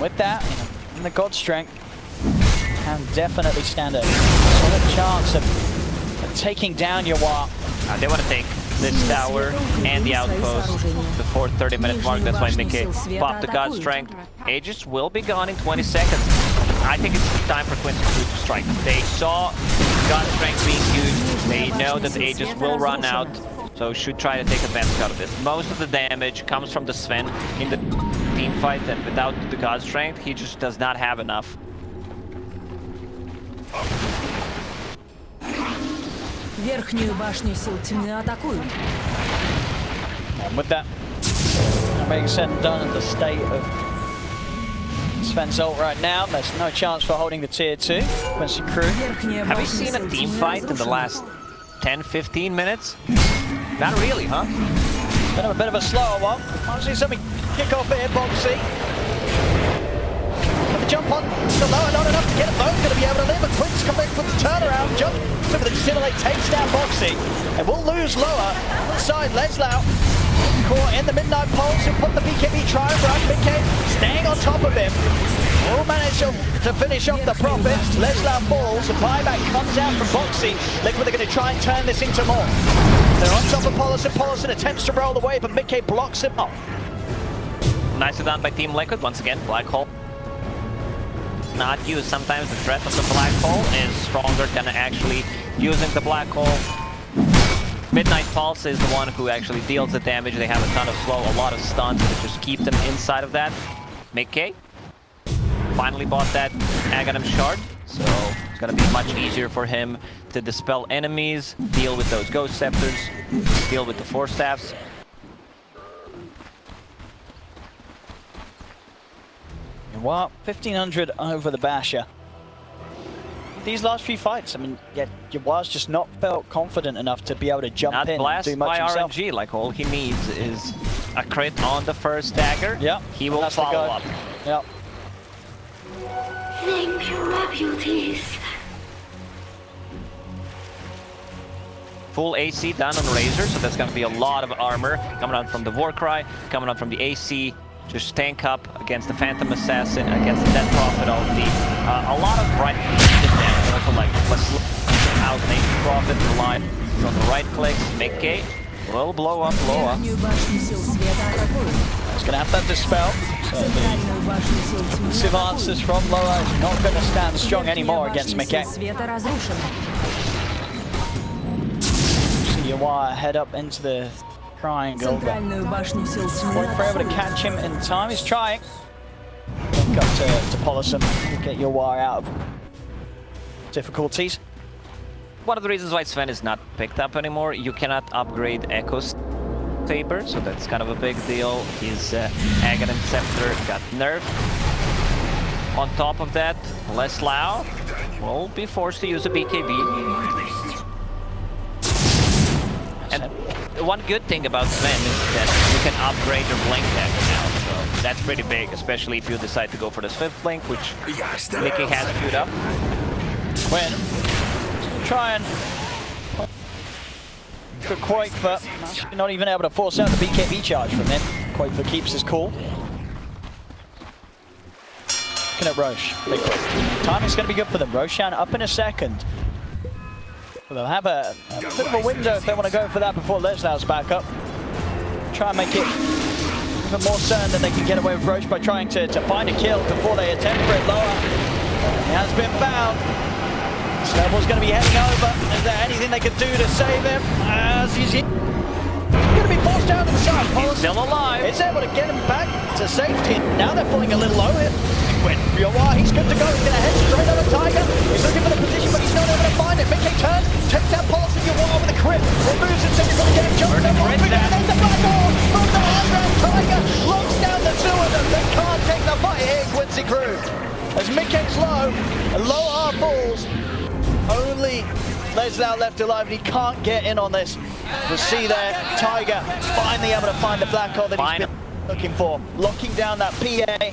With that, and the God Strength can definitely stand a solid chance of taking down YawaR. They want to take this tower and the outpost before 30-minute mark. That's why miCKe popped the God Strength. Aegis will be gone in 20 seconds. I think it's time for Quincy to strike. They saw God Strength being used. They know that the Aegis will run out, so should try to take advantage out of this. Most of the damage comes from the Sven in the team fight, and without the God Strength, he just does not have enough. Верхнюю башню сил тьмы атакуют. And with that being said and done in the state of Sven's ult right now, there's no chance for holding the tier 2. Quincy crew. Have you seen a team fight in the last 10-15 minutes? Not really, huh? Been a bit of a slower one. I'll see something kick off here, boxi. But the jump on the lower, not enough to get it both. Going to be able to live, but Quinn's come back from the turnaround. Jump over the Simulate, takes down boxi. And we'll lose lower. Inside, Leslau. Caught in the midnight pulse and put the BKB try run. miCKe staying on top of him. Will manage to finish off the Prophet. Leslau falls. The buyback comes out from boxi. Liquid are going to try and turn this into more. They're on top of Poloson. Poloson attempts to roll away, but miCKe blocks him off. Nicely done by Team Liquid. Once again, Black Hole. Not used. Sometimes the threat of the Black Hole is stronger than actually using the Black Hole. Midnight Pulse is the one who actually deals the damage. They have a ton of slow, a lot of stuns to just keep them inside of that. miCKe finally bought that Aghanim shard, so it's gonna be much easier for him to dispel enemies, deal with those Ghost Scepters, deal with the Force Staffs. YawaR, 1500 over the basher. These last few fights, I mean, yeah, YawaR's just not felt confident enough to be able to jump in and do much himself. RNG, like all he needs is a crit on the first dagger. Yeah, he will follow up. Yep. Thank you, my beauties. Full AC done on Razor, so that's gonna be a lot of armor coming out from the Warcry, coming out from the AC. Just tank up against the Phantom Assassin, against the Dead Prophet ulti. A lot of right damage, also like let's look out Nature's Prophet alive from the right clicks. miCKe will blow up. It's gonna have that dispel. So the massive answers from Loa is not gonna stand strong anymore against miCKe. See YawaR head up into the triangle. Won't be able to catch him in time. He's trying. Link up to Poloson. Get YawaR out of difficulties. One of the reasons why Sven is not picked up anymore, you cannot upgrade Echo Saber, so that's kind of a big deal. His Aghanim Scepter got nerfed. On top of that, Leslau will be forced to use a BKB. And one good thing about Sven is that you can upgrade your Blink Dagger now, so That's pretty big, especially if you decide to go for the Swift Blink, which miCKe has queued up. Quinn, try and for qojqva, actually not even able to force out the BKB charge from him. qojqva keeps his cool. Looking at Roche. Timing's going to be good for them. Roshan up in a second. They'll have a bit of a window if they want to go for that before Lelis back up. Try and make it even more certain that they can get away with Roche by trying to find a kill before they attempt for it lower. He has been found. Snowball's going to be heading over. Is there anything they can do to save him? As he's going to be forced down inside. He's still alive. Is able to get him back to safety. Now they're falling a little low here. YawaR, he's good to go. He's going to head straight over Taiga. He's looking for the position, but he's not able to find it. miCKe turns, takes out Poloson, YawaR with a crit. Removes it, so he's going to get him jumped. There's the black hole from the high ground. Taiga locks down the two of them. They can't take the fight here, Quincy crew. As miCKe's low, and YawaR falls. Only Lelis left alive, and he can't get in on this. We'll see there, Taiga finally able to find the black hole that he's been looking for. Locking down that PA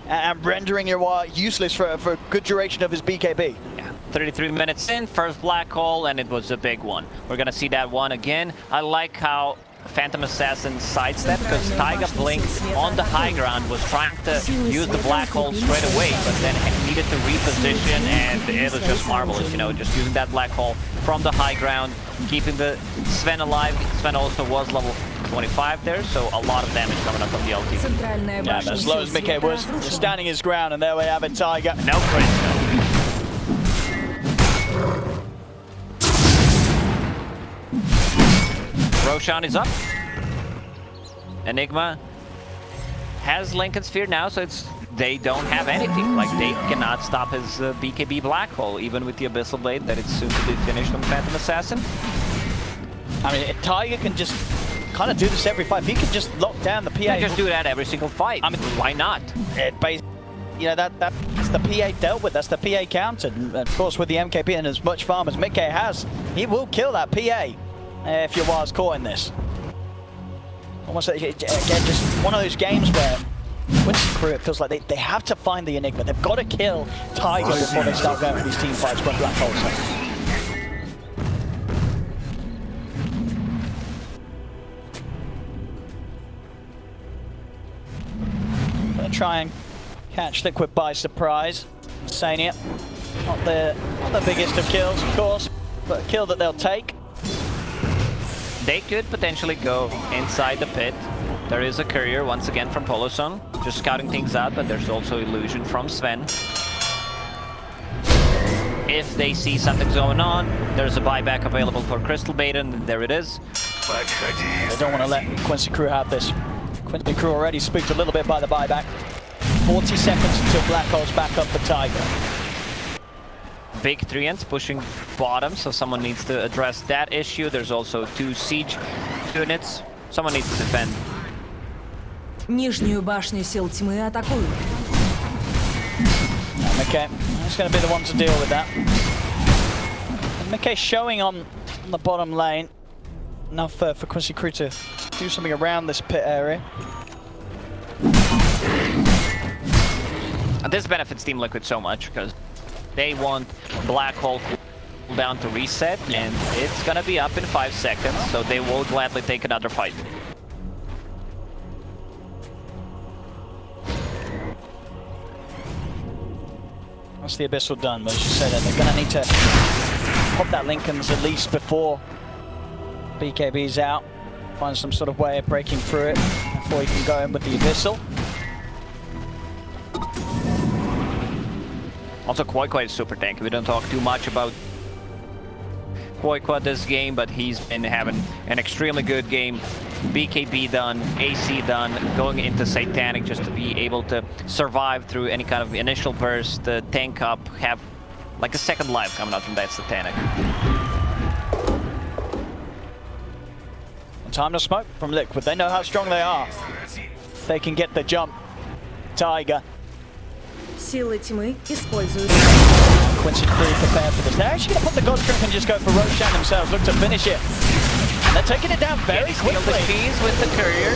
and rendering YawaR useless for a good duration of his BKB. Yeah, 33 minutes in, first black hole, and it was a big one. We're gonna see that one again. I like how Phantom Assassin sidestepped, because Taiga blinked on the high ground, was trying to use the black hole straight away, but then needed to reposition, and it was just marvelous, you know, just using that black hole from the high ground, keeping the Sven alive. Sven also was level 25 there, so a lot of damage coming up from the LT. Yeah, but as low as miCKe was, standing his ground, and there we have it, Taiga. No crit. Roshan is up. Enigma has Lincoln Sphere now, so they don't have anything. Like, they cannot stop his BKB black hole, even with the Abyssal Blade that it's soon to be finished on Phantom Assassin. I mean, Taiga can just kind of do this every fight. He can just lock down the PA. Yeah, just do that every single fight. I mean, why not? You know, that's the PA dealt with. That's the PA countered. And of course, with the MKB and as much farm as miCKe has, he will kill that PA if YawaR's caught in this. Almost again, just one of those games where Quincy crew, it feels like they have to find the Enigma. They've got to kill Taiga before they start going for these team fights when black holes are. Gonna try and catch Liquid by surprise. iNSaNiA, not the biggest of kills, of course, but a kill that they'll take. They could potentially go inside the pit. There is a courier once again from Poloson, just scouting things out, but there's also illusion from Sven. If they see something's going on, there's a buyback available for Crystal Bait, and there it is. They don't want to let Quincy crew have this. Quincy crew already spooked a little bit by the buyback. 40 seconds until black hole's back up for Taiga. Big 3-ends pushing bottom, so someone needs to address that issue. There's also 2 siege units. Someone needs to defend. Нижнюю башню сил тьмы атакуют. miCKe, he's going to be the one to deal with that. And miCKe showing on the bottom lane. Enough for Quincy crew to do something around this pit area. And this benefits Team Liquid so much, because they want black hole cooldown to reset, and it's gonna be up in 5 seconds, so they will gladly take another fight. That's the Abyssal done, but as you said, they're gonna need to pop that Lincoln's at least before BKB's out. Find some sort of way of breaking through it before you can go in with the Abyssal. Also, qojqva is super tanky. We don't talk too much about qojqva this game, but he's been having an extremely good game. BKB done, AC done, going into Satanic just to be able to survive through any kind of initial burst, tank up, have like a second life coming out from that Satanic. And time to smoke from Liquid. They know how strong they are. They can get the jump. Taiga. Силы тьмы используют. Quincy crew prepared for this. They're actually going to put the God Strip and just go for Roshan themselves. Look to finish it. And they're taking it down very quickly. The keys with the courier.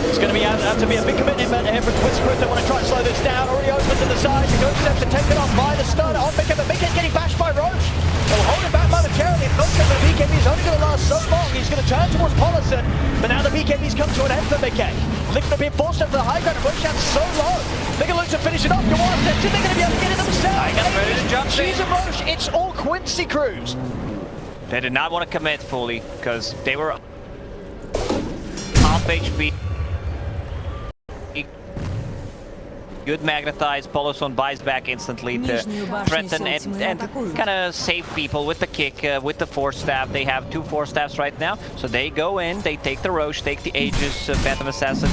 It's going to be have to be a big commitment here for Quincy. They want to try and slow this down. Already open to the side. He goes to take it off by the stun on miCKe, but miCKe's getting bashed by Roche. They'll hold it back momentarily. It looks like the BKB is only going to last so long. He's going to turn towards Poloson, but now the BKB's come to an end for miCKe. Liquid being forced up to the high ground and Roche so low. They're going to look to finish it off. YawaR steps in. They're going to be able to get it themselves. I got ready to jump. She's a Roche. It's all Quincy crews. They did not want to commit fully because they were half HP. Good magnetize, Poloson buys back instantly to threaten and kind of save people with the kick, with the force staff. They have 2 force staffs right now, so they go in, they take the Roche, take the Aegis, Phantom Assassin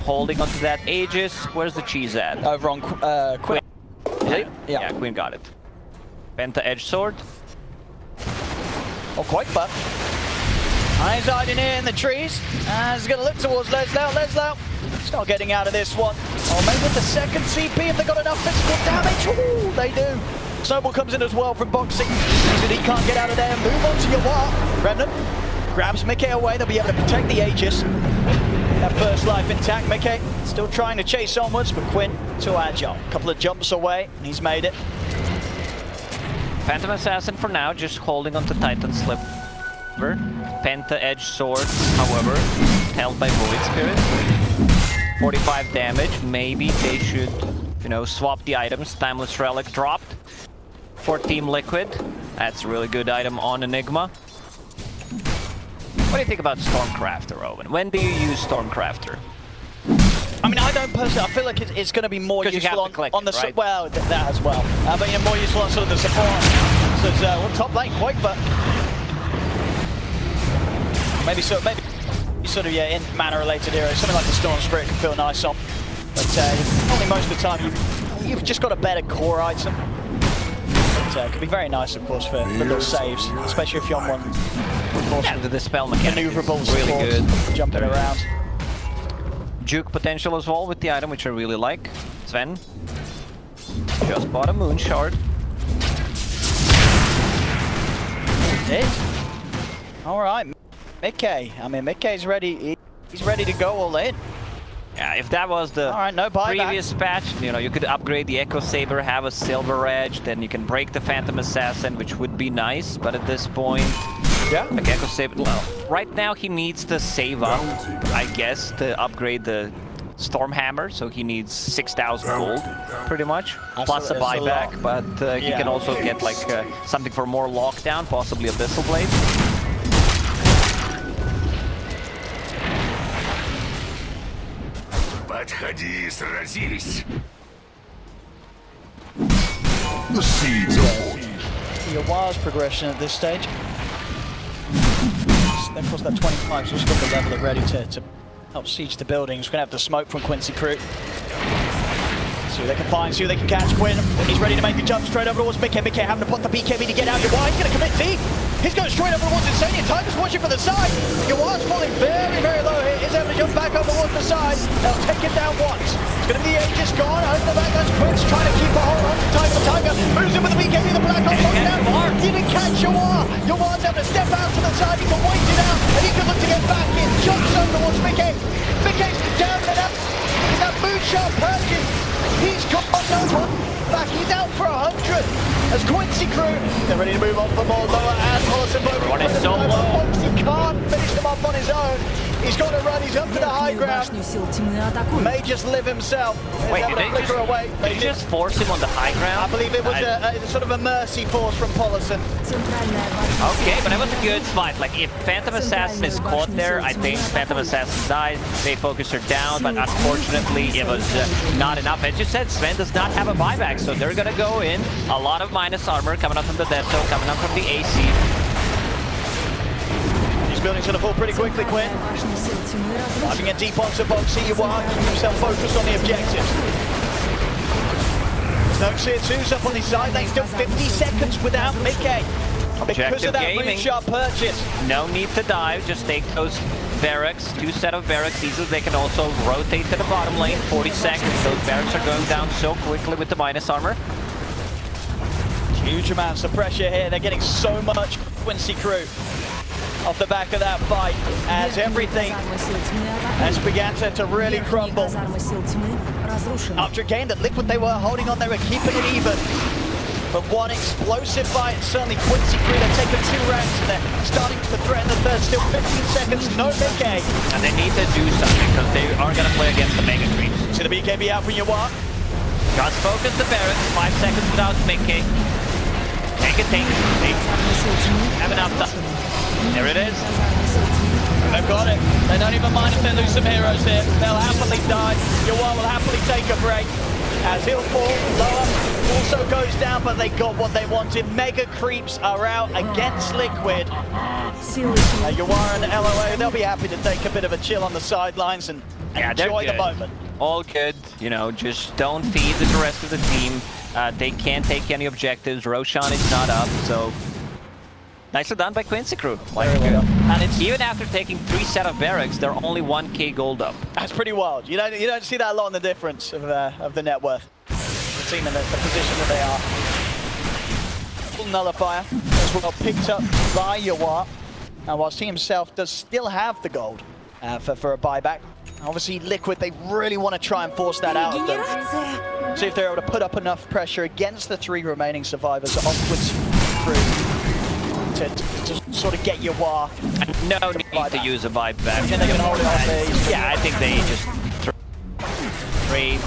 holding onto that Aegis. Where's the cheese at? Over on Quinn. Yeah, Quinn got it. Penta Edge Sword. Oh, qojqva. Eyes hiding in the trees. He's going to look towards Leslau. Leslau still getting out of this one. Oh, maybe with the second CP if they got enough physical damage. Ooh, they do. Snowball comes in as well from boxi. He can't get out of there. Move on to YawaR. Remnant grabs miCKe away. They'll be able to protect the Aegis. That first life intact. miCKe still trying to chase onwards, but Quinn too agile. A couple of jumps away, and he's made it. Phantom Assassin for now, just holding onto Titan Slipper. Penta Edge Sword, however, held by Void Spirit. 45 damage. Maybe they should, you know, swap the items. Timeless Relic dropped for Team Liquid. That's a really good item on Enigma. What do you think about Stormcrafter, Owen? When do you use Stormcrafter? I mean, I don't personally. I feel like it's going to be more useful on the right? well, that as well. But yeah, more useful on sort of the support. So it's, top lane, qojqva. Maybe sort of in mana-related heroes, something like the Storm Spirit can feel nice on. But only most of the time you've just got a better core item. But it can be very nice, of course, for little saves, especially if you're on one. Yeah, the spell mechanic maneuverable, is really good. Jumping around. Juke potential as well with the item, which I really like. Sven just bought a Moon Shard. All right, miCKe. I mean, miCKe's ready. He's ready to go all in. Yeah, if that was the previous patch, you know, you could upgrade the Echo Saber, have a Silver Edge, then you can break the Phantom Assassin, which would be nice. But at this point, yeah, like Echo Saber. Well, right now he needs to save up, I guess, to upgrade the Stormhammer. So he needs 6,000 gold, pretty much, plus a buyback. But he can also get like something for more lockdown, possibly Abyssal Blade. Подходи и сразись. The seeds of YawaR's progression at this stage. Then of course that 25, so he's got the level ready to help siege the buildings. We're going to have the smoke from Quincy crew. See who they can find, see who they can catch. Quinn, he's ready to make a jump straight over towards miCKe. miCKe having to put the BKB to get out. YawaR, he's going to commit deep. He's going straight over towards iNSaNiA. Taiga's watching for the side. YawaR's falling very, very low here. He's able to jump back over towards the side. They'll take it down once. It's going to be the Aegis gone. Over the back, that's Quinn's trying to keep a hold on to Taiga. Taiga moves in with the BKB, the black hole comes down. Didn't catch YawaR. YawaR's able to step out to the side. He can wait it out, and he can look to get back in. Jumps over towards miCKe. miCKe's down and up. That moonshot purchase. He's got no one back. He's out for 100. As Quincy crew, they're ready to move on for more lower and Poloson. Everyone is so low. He can't finish them up on his own. He's got to run. He's up to the high ground. May just live himself. Wait, did you just force him on the high ground? I believe it was a sort of a mercy force from Poloson. Okay, but it was a good fight. Like, if Phantom Assassin is caught there, I think Phantom Assassin dies. They focus her down, but unfortunately, it was not enough. As you said, Sven does not have a buyback, so they're gonna go in. A lot of minus armor coming up from the Deso, coming up from the AC. These buildings gonna fall pretty quickly, Quinn. Diving in deep onto boxi, YawaR, keep himself focused on the objectives. No tier 2s up on his side lane, still 50 seconds without miCKe. Because of that moonshot purchase. No need to dive, just take those barracks, 2 set of barracks. These they can also rotate to the bottom lane, 40 seconds. Those barracks are going down so quickly with the minus armor. Huge amounts of pressure here, they're getting so much Quincy crew. off the back of that fight as everything has began to really crumble. After a game that Liquid, they were holding on, they were keeping it even. But one explosive fight, certainly Quincy Creed have taken 2 rounds and they're starting to threaten the third. Still 15 seconds, no miCKe. And they need to do something because they are going to play against the Mega Creeps. See the BKB out from YawaR. Just focus the barracks, 5 seconds without miCKe. Take it, take it. They have enough time. There it is. They've got it. They don't even mind if they lose some heroes here. They'll happily die. YawaR will happily take a break. As he'll fall lower, also goes down, but they got what they wanted. Mega Creeps are out against Liquid. YawaR and LOA, they'll be happy to take a bit of a chill on the sidelines and enjoy the moment. All good, you know, just don't feed the rest of the team. They can't take any objectives. Roshan is not up, so nicely done by Quincy crew. And it's even after taking 3 set of barracks, they're only 1K gold up. That's pretty wild. You don't see that a lot in the difference of the net worth. The team in the position that they are. Full nullifier as well picked up by YawaR. Now whilst he himself does still have the gold for a buyback. Obviously Liquid, they really want to try and force that out of them. See if they're able to put up enough pressure against the 3 remaining survivors onwards through. To sort of get YawaR. No need to use a buyback. And they can hold it off. Yeah, I think they just trade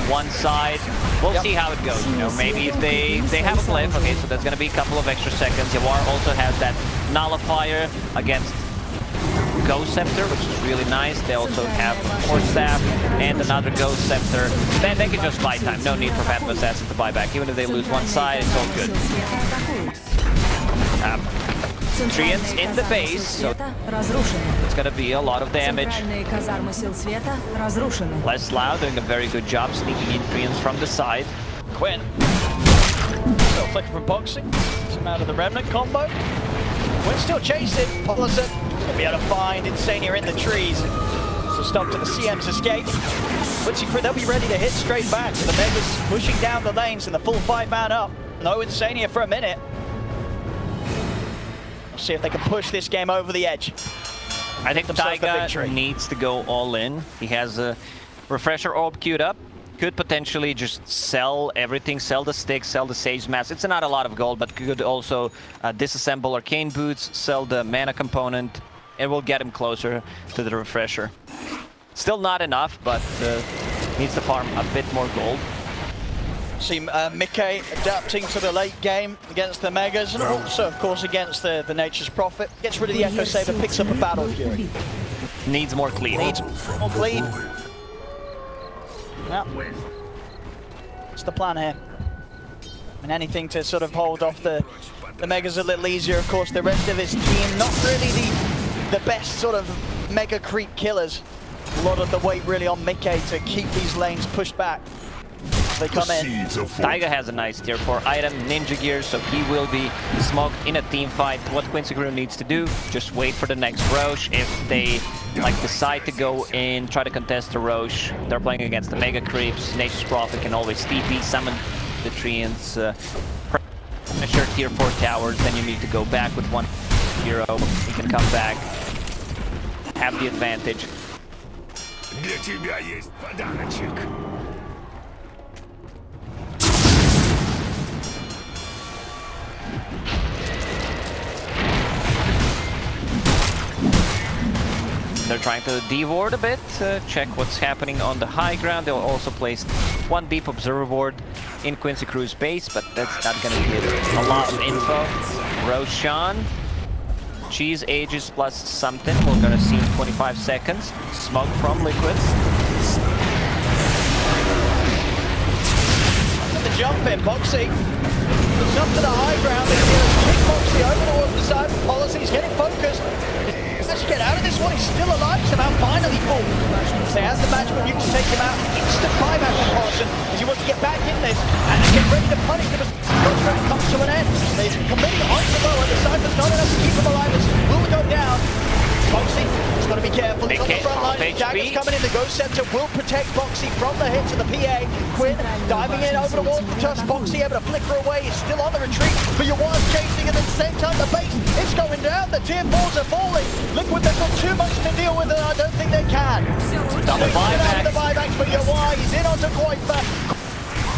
one side. We'll see how it goes. You know, maybe if they have a cliff. Okay, so there's going to be a couple of extra seconds. YawaR also has that nullifier against Ghost Scepter, which is really nice. They also have Horse Staff and another Ghost Scepter. Then they can just buy time. No need for Phantom Assassin to buy back. Even if they lose one side, it's all good. Treants in the base, so it's gonna be a lot of damage. Less Loud doing a very good job sneaking in Treants from the side. Quinn. Still flicker from boxi. Some out of the Remnant combo. Quinn still chasing. Poloson will be able to find iNSaNiA in the trees. So stop to the CM's escape. Quincy Creed, they'll be ready to hit straight back. The Megas pushing down the lanes and the full 5-man up. No iNSaNiA for a minute. See if they can push this game over the edge. I think Taiga needs to go all in. He has a refresher orb queued up. Could potentially just sell everything, sell the sticks, sell the Sage Mask. It's not a lot of gold, but could also disassemble Arcane Boots, sell the mana component. It will get him closer to the refresher. Still not enough, but needs to farm a bit more gold. See miCKe adapting to the late game against the Megas, and also, of course, against the Nature's Prophet. Gets rid of the Echo Saber, picks up a Battle Fury. Needs more clean. Needs more clean. Yeah. What's the plan here? And anything to sort of hold off the Megas a little easier. Of course, the rest of his team, not really the best sort of Mega Creep killers. A lot of the weight really on miCKe to keep these lanes pushed back. They come in. Taiga has a nice tier 4 item, Ninja Gear, so he will be smoked in a team fight. What Quincy crew needs to do, just wait for the next Roche. If they decide to go in, try to contest the Roche, they're playing against the Mega Creeps. Nature's Prophet can always TP, summon the Treants, pressure tier 4 towers, then you need to go back with one hero. He can come back, have the advantage. Для тебя есть подарочек. They're trying to de-ward a bit, check what's happening on the high ground. They'll also place one deep observer ward in Quincy Crew's base, but that's not going to give a lot of info. Roshan, Cheese Ages plus something. We're going to see in 25 seconds. Smoke from Liquid. The jump in, boxi. Jump to the high ground. They're going to kick boxi over towards the side. Poloson, getting focused. Let's get out of this one. He's still alive. Somehow finally falls. They has the match, but you can take him out. Instant buyback from Poloson as he wants to get back in this and get ready to punish him as the contract comes to an end. They've committed onto lower. The Cypher's not enough to keep him alive. This will go down. boxi, he's got to be careful. He's on the miCKe, front line. HP. Dagger's coming in. The Ghost Scepter will protect boxi from the hits of the PA. Quinn diving in over the wall to touch boxi, able to flicker away. He's still on the retreat, but YawaR's chasing, and at the same time, the base is going down. The tier 4s are falling. Liquid, they've got too much to deal with, and I don't think they can. Double buyback. The buybacks for YawaR. He's in onto qojqva.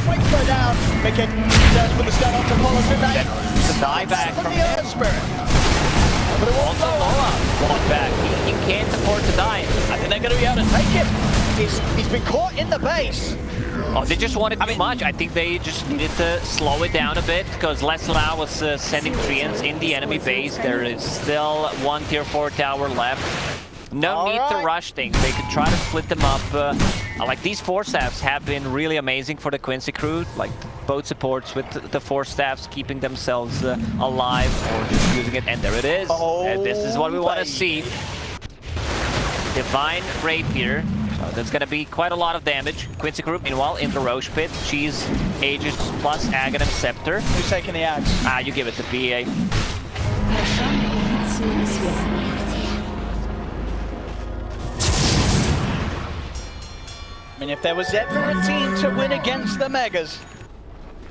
qojqva down. miCKe does with the stun onto Poloson. It's a dieback From from the other him. spirit. But it won't Also, go on. Lola walked back. He can't afford to die. I think they're going to be able to take it. He's been caught in the base. Oh, they just wanted too much. I think they just needed to slow it down a bit because Lelis was sending treants in the enemy base. There is still one tier 4 tower left. No need to rush things. They could try to split them up. Like these 4 staffs have been really amazing for the Quincy crew. Like both supports with the 4 staffs keeping themselves alive or just using it. And there it is. And this is what we want to see. Divine Rapier. So that's going to be quite a lot of damage. Quincy crew, meanwhile, in the Roche pit. Cheese, Aegis plus Aghanim Scepter. Who's taking the axe? You give it to PA. I mean, if there was ever a team to win against the Megas,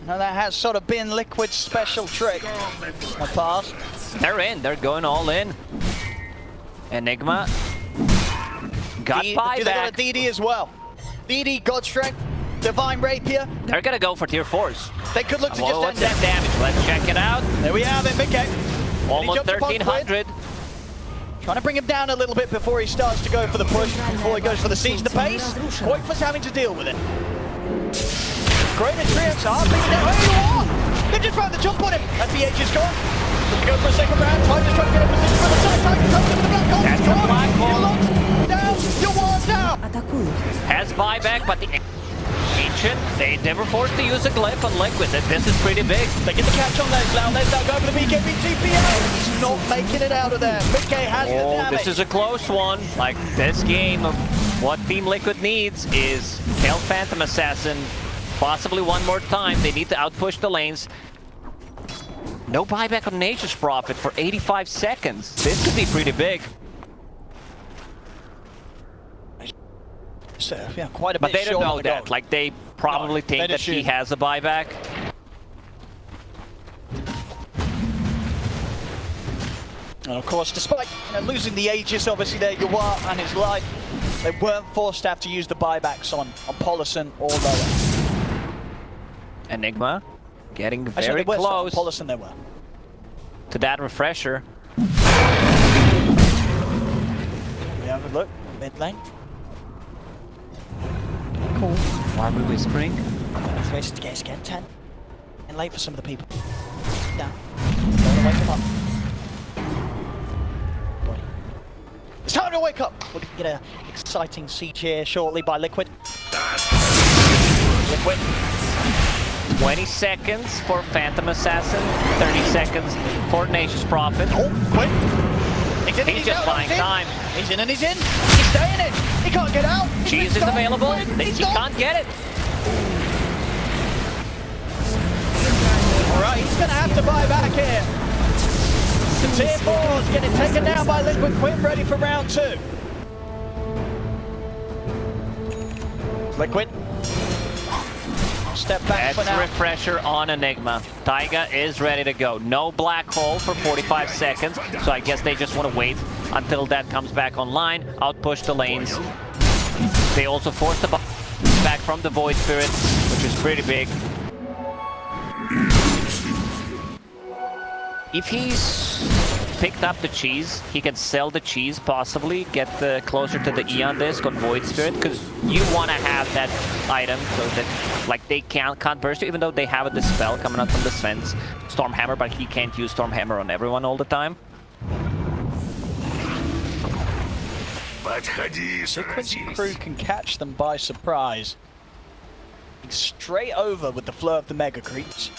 now that has sort of been Liquid's special trick in the past. They're in. They're going all in. Enigma got buyback. They got a DD as well. DD, God Strength, Divine Rapier. They're gonna go for tier 4s. They could look to just What's end that it. damage? Let's check it out. There we have it, miCKe. Almost 1300. Trying to bring him down a little bit before he starts to go for the push, before he goes for the siege. The pace, qojqva's having to deal with it. Greater treants are being down. Where you are? They just found the jump on him. And the edge is gone. They go for a second round. Taiga's trying to get a position for the side. Taiga comes in with the black hole. That's the black hole. Down. YawaR's down. Has buyback, but the Ancient, they never forced to use a glyph on Liquid. This is pretty big. They get the catch on Lelis. Lelis go for the BKB He's not making it out of there. miCKe has the damage. This is a close one. Like this game, what Team Liquid needs is kill Phantom Assassin possibly one more time. They need to outpush the lanes. No buyback on Nature's Prophet for 85 seconds. This could be pretty big. So, yeah, quite a But bit they don't short know on the that. goal. Like they probably think that he has a buyback. And of course, despite losing the Aegis, obviously there YawaR and his life, they weren't forced to have to use the buybacks on Poloson or lower. Enigma getting Actually, very they were, close so on Poloson they were. to that refresher. We have a look, mid lane. Cool. Why are we whispering? Let's get 10. And late for some of the people. Down. Don't wake them up. It's time to wake up! We're going to get an exciting siege here shortly by Liquid. Liquid. 20 seconds for Phantom Assassin, 30 seconds for Nature's Prophet. Oh, Quinn! He's in, He's just out, buying time. He's in and he's in. He's staying in. He can't get out. Cheese is available. He can't get it. Alright, he's going to have to buy back here. The tier 4's getting taken down by Liquid. Quinn ready for round 2. Liquid. Step back for That's now. refresher on Enigma. Taiga is ready to go. No black hole for 45 seconds, so I guess they just want to wait until that comes back online, outpush the lanes. They also forced the back from the Void Spirit, which is pretty big. If he's picked up the cheese, he can sell the cheese possibly, get closer to the Eon Disc on Void Spirit, because you want to have that item so that like they can't burst you, even though they have a Dispel coming out from the Sven's Stormhammer, but he can't use Stormhammer on everyone all the time. The Quincy crew can catch them by surprise. Straight over with the flow of the Mega Creeps.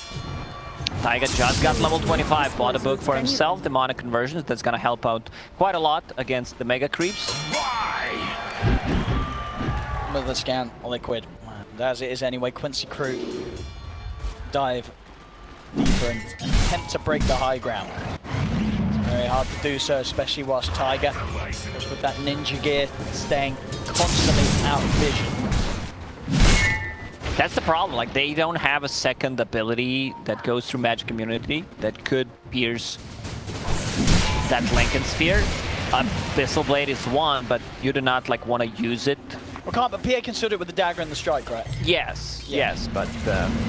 Taiga just got level 25, bought a book for himself, Demonic Conversions. That's gonna help out quite a lot against the Mega Creeps. With the scan, Liquid. As it is anyway, Quincy crew dive deeper and attempt to break the high ground. Very hard to do so, especially whilst Taiga, just with that ninja gear, staying constantly out of vision. That's the problem, like they don't have a second ability that goes through magic immunity that could pierce that Lincoln Sphere. Abyssal Blade is one, but you do not like want to use it. Well, can't, but PA can still do it with the dagger and the strike, right? Yes, Yeah. yes, but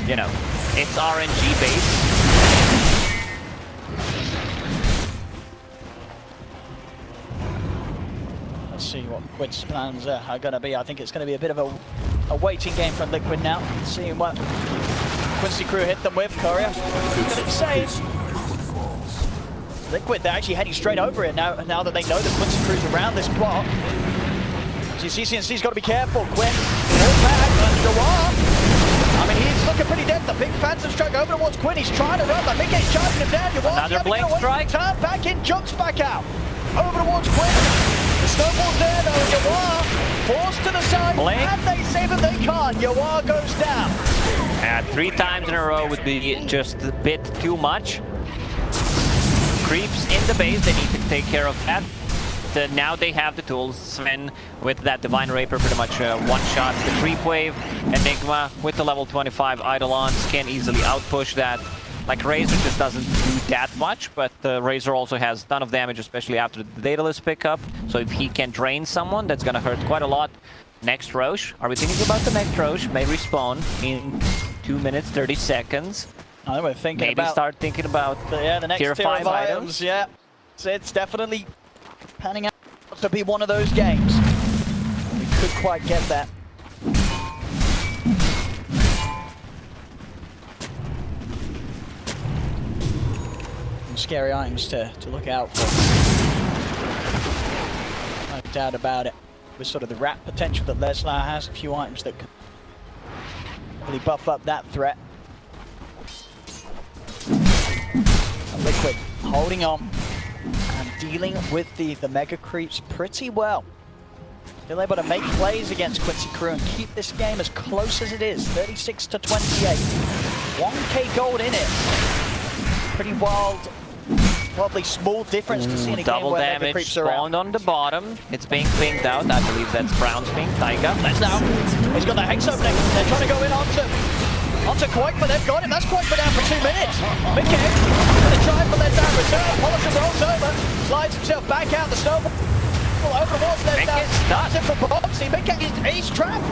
you know, it's RNG based. Let's see what Quinn's plans are going to be. I think it's going to be a bit of a waiting game from Liquid now. Seeing what Quincy crew hit them with. Courier couldn't save. Liquid, they're actually heading straight over it now that they know that Quincy crew's around this block. So you see CNC's got to be careful. Quinn, pull back, YawaR. I mean, he's looking pretty dead. The big phantom strike over towards Quinn. He's trying to run, but miCKe's charging him down. YawaR, another blink strike. Turn back in, jumps back out. Over towards Quinn. The snowball's there though. YawaR forced to the side. Blink. And they save him, they can't. YawaR goes down. 3 times in a row would be just a bit too much. Creeps in the base, they need to take care of that. Now they have the tools. Sven with that Divine Rapier pretty much one-shots the creep wave. Enigma with the level 25 Eidolons can easily outpush that. Like Razor just doesn't do that much, but Razor also has a ton of damage, especially after the Daedalus pickup. So if he can drain someone, that's gonna hurt quite a lot. Next Roche, are we thinking about the next Roche? May respawn in 2 minutes, 30 seconds. I think we're thinking Maybe about start thinking about the next tier 5 items. Yeah, so it's definitely panning out to be one of those games. We could quite get that. Some scary items to look out for. No doubt about it. With sort of the rat potential that Leslar has, a few items that can really buff up that threat. Liquid holding on and dealing with the mega creeps pretty well. Still able to make plays against Quincy crew and keep this game as close as it is, 36 to 28. 1k gold in it. Pretty wild, probably small difference to see in a game where mega creeps Double are damage spawned around. on the bottom. It's being pinged out. I believe that's Brown's ping. Taiga. That's now. He's got the Hex opening. They're trying to go in onto qojqva. They've got him. That's qojqva down for 2 minutes. miCKe gonna try for their down return. Poloson rolls over, slides himself back out the snowball. Over towards their down. That's it for boxi. miCKe, he's trapped.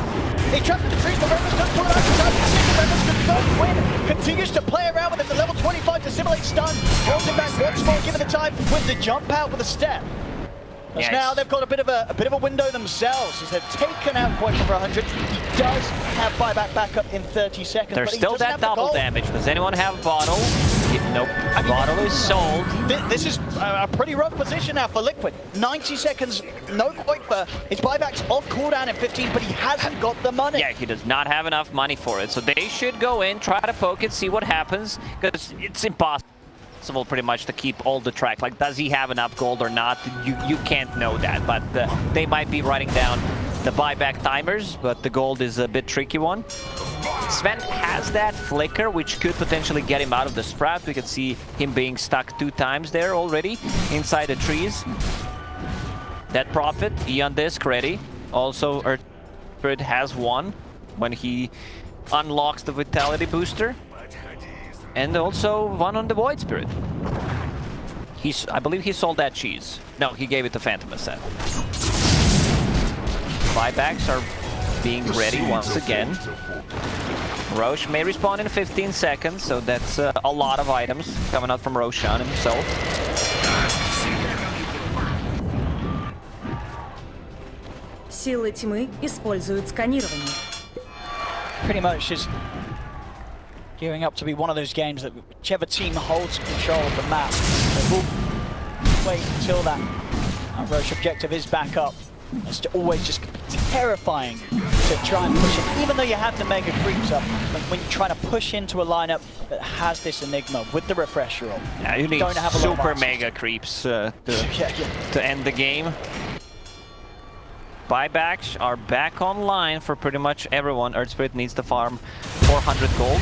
He trapped in the trees. The members don't pull it out. The members confirm. Quinn continues to play around with it. The level 25 to simulate stun. Rolls him back once more, given the time. Quinn to jump out with a step. Yes. Now they've got a bit of a window themselves as they've taken out qojqva for 100. He does have buyback backup in 30 seconds. There's but still that double damage. Does anyone have bottle? Nope. I mean, bottle is sold. This is a pretty rough position now for Liquid. 90 seconds, no qojqva. His buyback's off cooldown in 15, but he hasn't got the money. Yeah, he does not have enough money for it. So they should go in, try to poke it, see what happens, because it's impossible pretty much to keep all the track. Like, does he have enough gold or not? You can't know that, but they might be writing down the buyback timers, but the gold is a bit tricky one. Sven has that flicker, which could potentially get him out of the sprout. We could see him being stuck 2 times there already inside the trees. That Prophet, Eon Disc ready. Also, Earth Spirit has one when he unlocks the Vitality Booster. And also one on the Void Spirit. I believe he sold that cheese. No, he gave it to Phantom Ascent. Buybacks are being ready once again. Roche may respawn in 15 seconds, so that's a lot of items coming out from Roshan himself. Силы тьмы используют сканирование. Pretty much is gearing up to be one of those games that whichever team holds control of the map, they will wait until that Roche objective is back up. It's always just terrifying to try and push it, even though you have the mega creeps up. When you're trying to push into a lineup that has this Enigma with the refresher roll, yeah, you need don't have a lot of super answers. mega creeps to end the game. Buybacks are back online for pretty much everyone. Earth Spirit needs to farm 400 gold.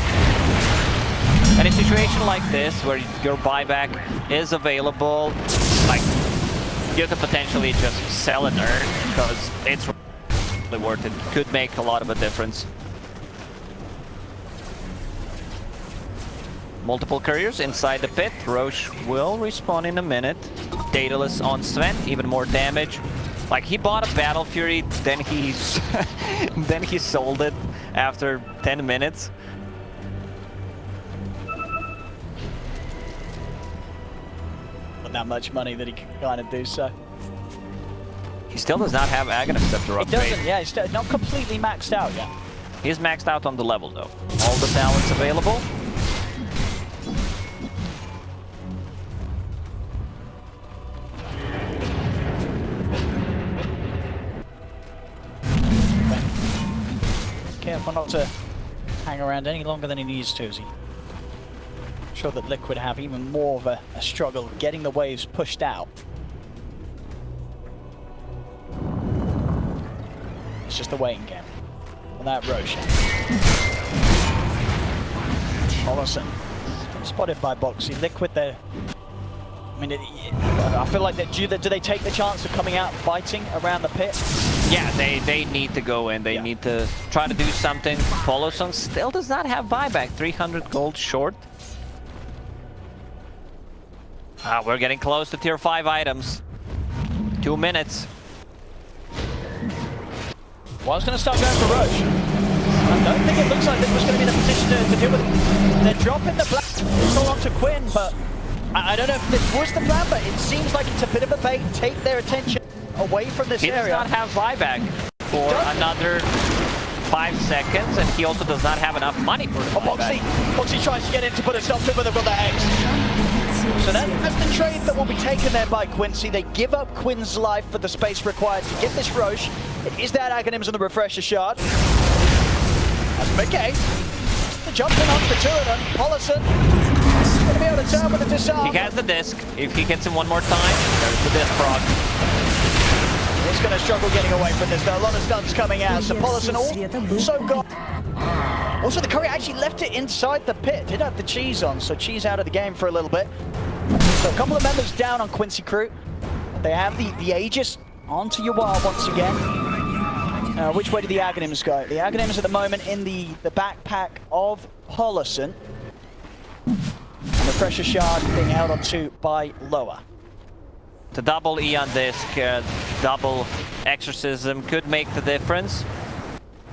And in a situation like this, where your buyback is available, like, you could potentially just sell an urn because it's really worth it. Could make a lot of a difference. Multiple couriers inside the pit. Roche will respawn in a minute. Daedalus on Sven, even more damage. Like, he bought a Battle Fury, then he then he sold it after 10 minutes. Not that much money that he can kind of do so. He still does not have Aghanim Scepter upgrade. He doesn't, yeah, he's still not completely maxed out yet. He's maxed out on the level though. All the talents available. Careful not to hang around any longer than he needs to, as he sure that Liquid have even more of a struggle getting the waves pushed out. It's just a waiting game for that Roche. Poloson spotted by boxi. Liquid there. I mean, I feel like do they take the chance of coming out fighting around the pit? Yeah, they need to go in. They need to try to do something. Poloson still does not have buyback. 300 gold short. We're getting close to tier 5 items. 2 minutes. Was going to start going for Roche. I don't think it looks like Liquid's going to be in a position to deal with it. They're dropping the black still onto Quinn, but I don't know if this was the plan, but it seems like it's a bit of a bait. Take their attention away from this area. He does not have buyback for another 5 seconds, and he also does not have enough money for the buyback. boxi tries to get in to put himself in, but they've got the eggs. So that's the trade that will be taken there by Quincy. They give up Quinn's life for the space required to get this Roche. It is that Aghanims and the Refresher Shard. That's miCKe. The jumping on the two of them. Poloson going to be able to turn with the disarm. He has the disc. If he gets him one more time, there's the disc proc. He's going to struggle getting away from this. There are a lot of stuns coming out. So Poloson also got... Also, the courier actually left it inside the pit. Did have the cheese on, so cheese out of the game for a little bit. So a couple of members down on Quincy crew. They have the Aegis onto YawaR once again. Which way did the Aghanims go? The Aghanims at the moment in the backpack of Poloson. And the Pressure Shard being held onto by YawaR. The double Eon disc, double Exorcism could make the difference.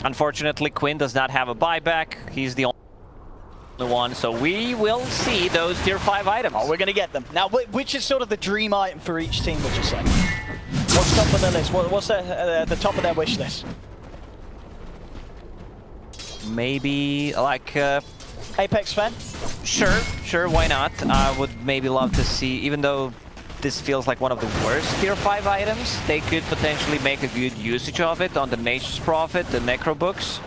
Unfortunately, Quinn does not have a buyback. He's the only one, so we will see those tier 5 items. Oh, we're going to get them. Now, which is sort of the dream item for each team, would you say? What's top of their list? What's the top of their wish list? Maybe, like... Apex fan? Sure, why not? I would maybe love to see, even though this feels like one of the worst tier 5 items, they could potentially make a good usage of it on the Nature's Prophet, the Necro books.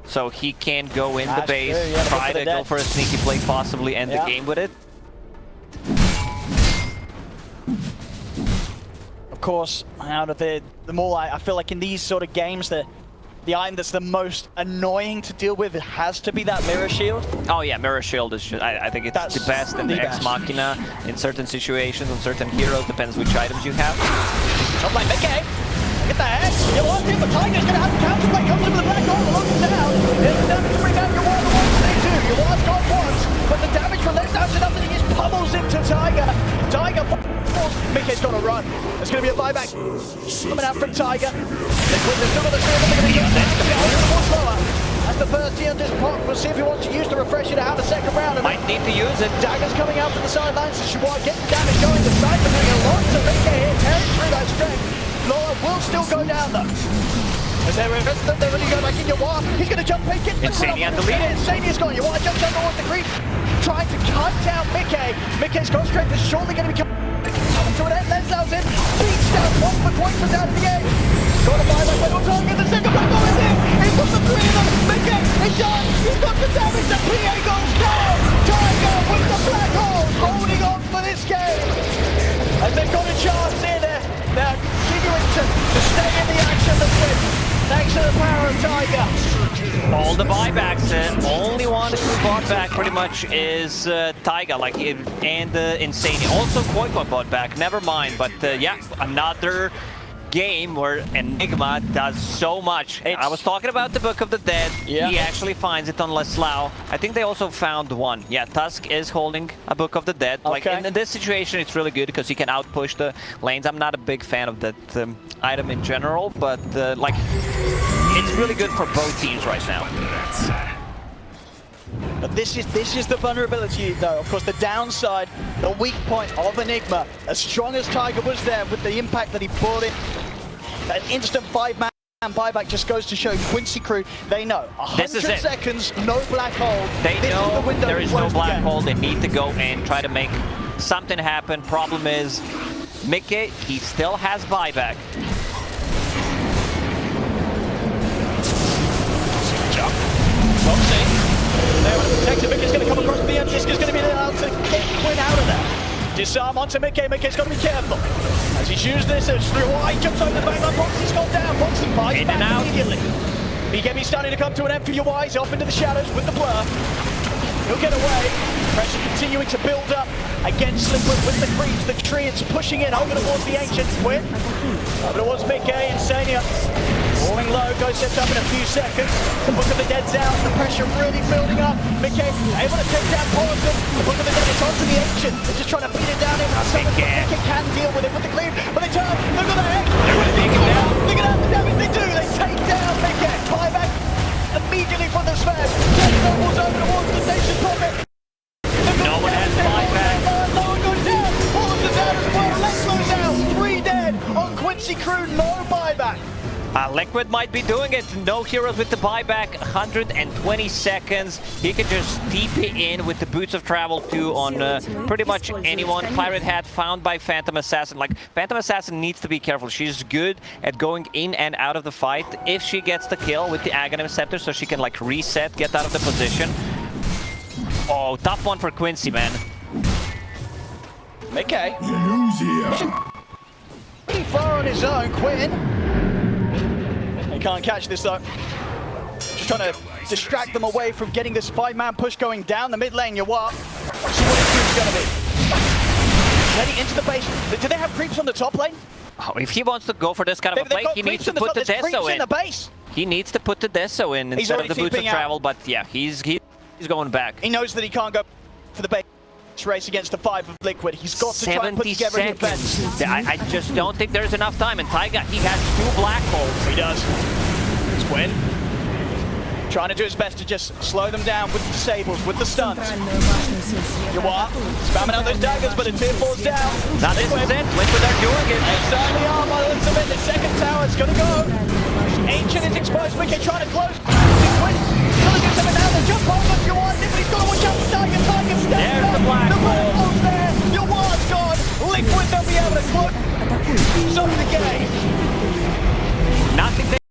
So he can go in the base, try to go for a sneaky play, possibly end the game with it. Of course, out of the more I feel like in these sort of games, the item that's the most annoying to deal with has to be that Mirror Shield. Oh yeah, Mirror Shield is I think it's the best in the Ex Machina in certain situations, on certain heroes, depends which items you have. Top like miCKe. Get the head. YawaR here, but Taiga's going to have to counterplay. Comes into the black hole, locks him down. There's the damage to bring down YawaR the one they do. YawaR's gone once, but the damage from Les down to nothing. He just pummels into Taiga. Taiga miCKe's got to run. There's going to be a buyback coming out from Taiga. Liquid is still got the shield. They're going to use it. It's going to be a little more slower. That's the first Eon disc pop. We'll see if he wants to use the Refresher to have a second round. Might need to use it. Dagger's coming out from the sidelines. So YawaR gets the damage going. The side are doing a lot to miCKe here, tearing through that strength. YawaR will still go down though. As they're ready to go back in YawaR. He's going to jump in, get iNSaNiA deleted. iNSaNiA's gone. YawaR jumps on towards the creep. Trying to cut down miCKe. miCKe's ghost strength is surely going to be coming to an end. Lenslau's in. Beats down one for point was out of the game. Got a buyback by Taiga. The second black hole is in. He's got the 3 of them. miCKe is done. He's got the damage. The PA goes down. Taiga with the black hole holding on for this game. As they've got a chance here. They're continuing to stay in the action. The win. Thanks to the power of Taiga. All the buybacks, only one who bought back pretty much is Taiga, like, and iNSaNiA. Also qojqva bought back, never mind, but yeah, another game where Enigma does so much. I was talking about the Book of the Dead. Yeah. He actually finds it on Leslau. I think they also found one. Yeah, Tusk is holding a Book of the Dead. Okay. Like in this situation, it's really good because he can outpush the lanes. I'm not a big fan of that item in general, but like it's really good for both teams right now. But this is the vulnerability, though. Of course, the downside, the weak point of Enigma. As strong as Taiga was there with the impact that he brought in, an instant 5-man buyback just goes to show Quincy crew, they know. 100 seconds, no black hole. They know there is no black hole. They need to go and try to make something happen. Problem is, miCKe, he still has buyback. Jump. Boxi. They want to protect it. miCKe's going to come across the edge. This is going to be able to get Quinn out of there. Disarm onto miCKe. miCKe's got to be careful. As he's used this, it's YawaR jumps over the backline. Boxi's gone down. Boxi buys in back and out immediately. BKB starting to come to an end for YawaR. He's off into the shadows with the blur. He'll get away. Pressure continuing to build up against Liquid with the creeps. The tree, it's pushing in over towards the Ancient. Quinn. Over towards miCKe and iNSaNiA. Falling low, goes set up in a few seconds. The Book of the Dead's out, the pressure really building up. miCKe able to take down Poloson. The Book of the Dead is onto the Ancient. They're just trying to beat it down in with the miCKe can deal with it with the cleave, but they turn, look at the heck. They're going to take him down. Look at the damage they do. They take down miCKe. Buyback immediately from the Sven. Snowballs over towards the Nation pocket. No one has buyback. No one goes down. Poloson's out as well. Lelis out. 3 dead on Quincy crew. No buyback. Liquid might be doing it. No heroes with the buyback. 120 seconds. He can just TP in with the Boots of Travel 2 on pretty much anyone. Pirate Hat found by Phantom Assassin. Like, Phantom Assassin needs to be careful. She's good at going in and out of the fight. If she gets the kill with the Aghanim Scepter, so she can like reset, get out of the position. Oh, tough one for Quincy, man. miCKe. Pretty far on his own, Quinn. He can't catch this though. Just trying to distract them away from getting this 5-man push going down the mid lane. YawaR. See what his creep's gonna be. Heading into the base. Do they have creeps on the top lane? Oh, if he wants to go for this kind of a play, he needs to put the Deso in. The base. He needs to put the Deso in instead of the Boots of Travel, but yeah, he's going back. He knows that he can't go for the base race against the 5 of Liquid. He's got to try and put together a defense. I just don't think there's enough time. And Taiga, he has 2 black holes. He does. It's Quinn. Trying to do his best to just slow them down with the disables, with the stuns. YawaR spamming out those daggers, but the tier 4's down. Now this is it. Liquid are doing it. iNSaNiA by the looks of it. The second tower's gonna go. Ancient is exposed. miCKe trying to close. Quinn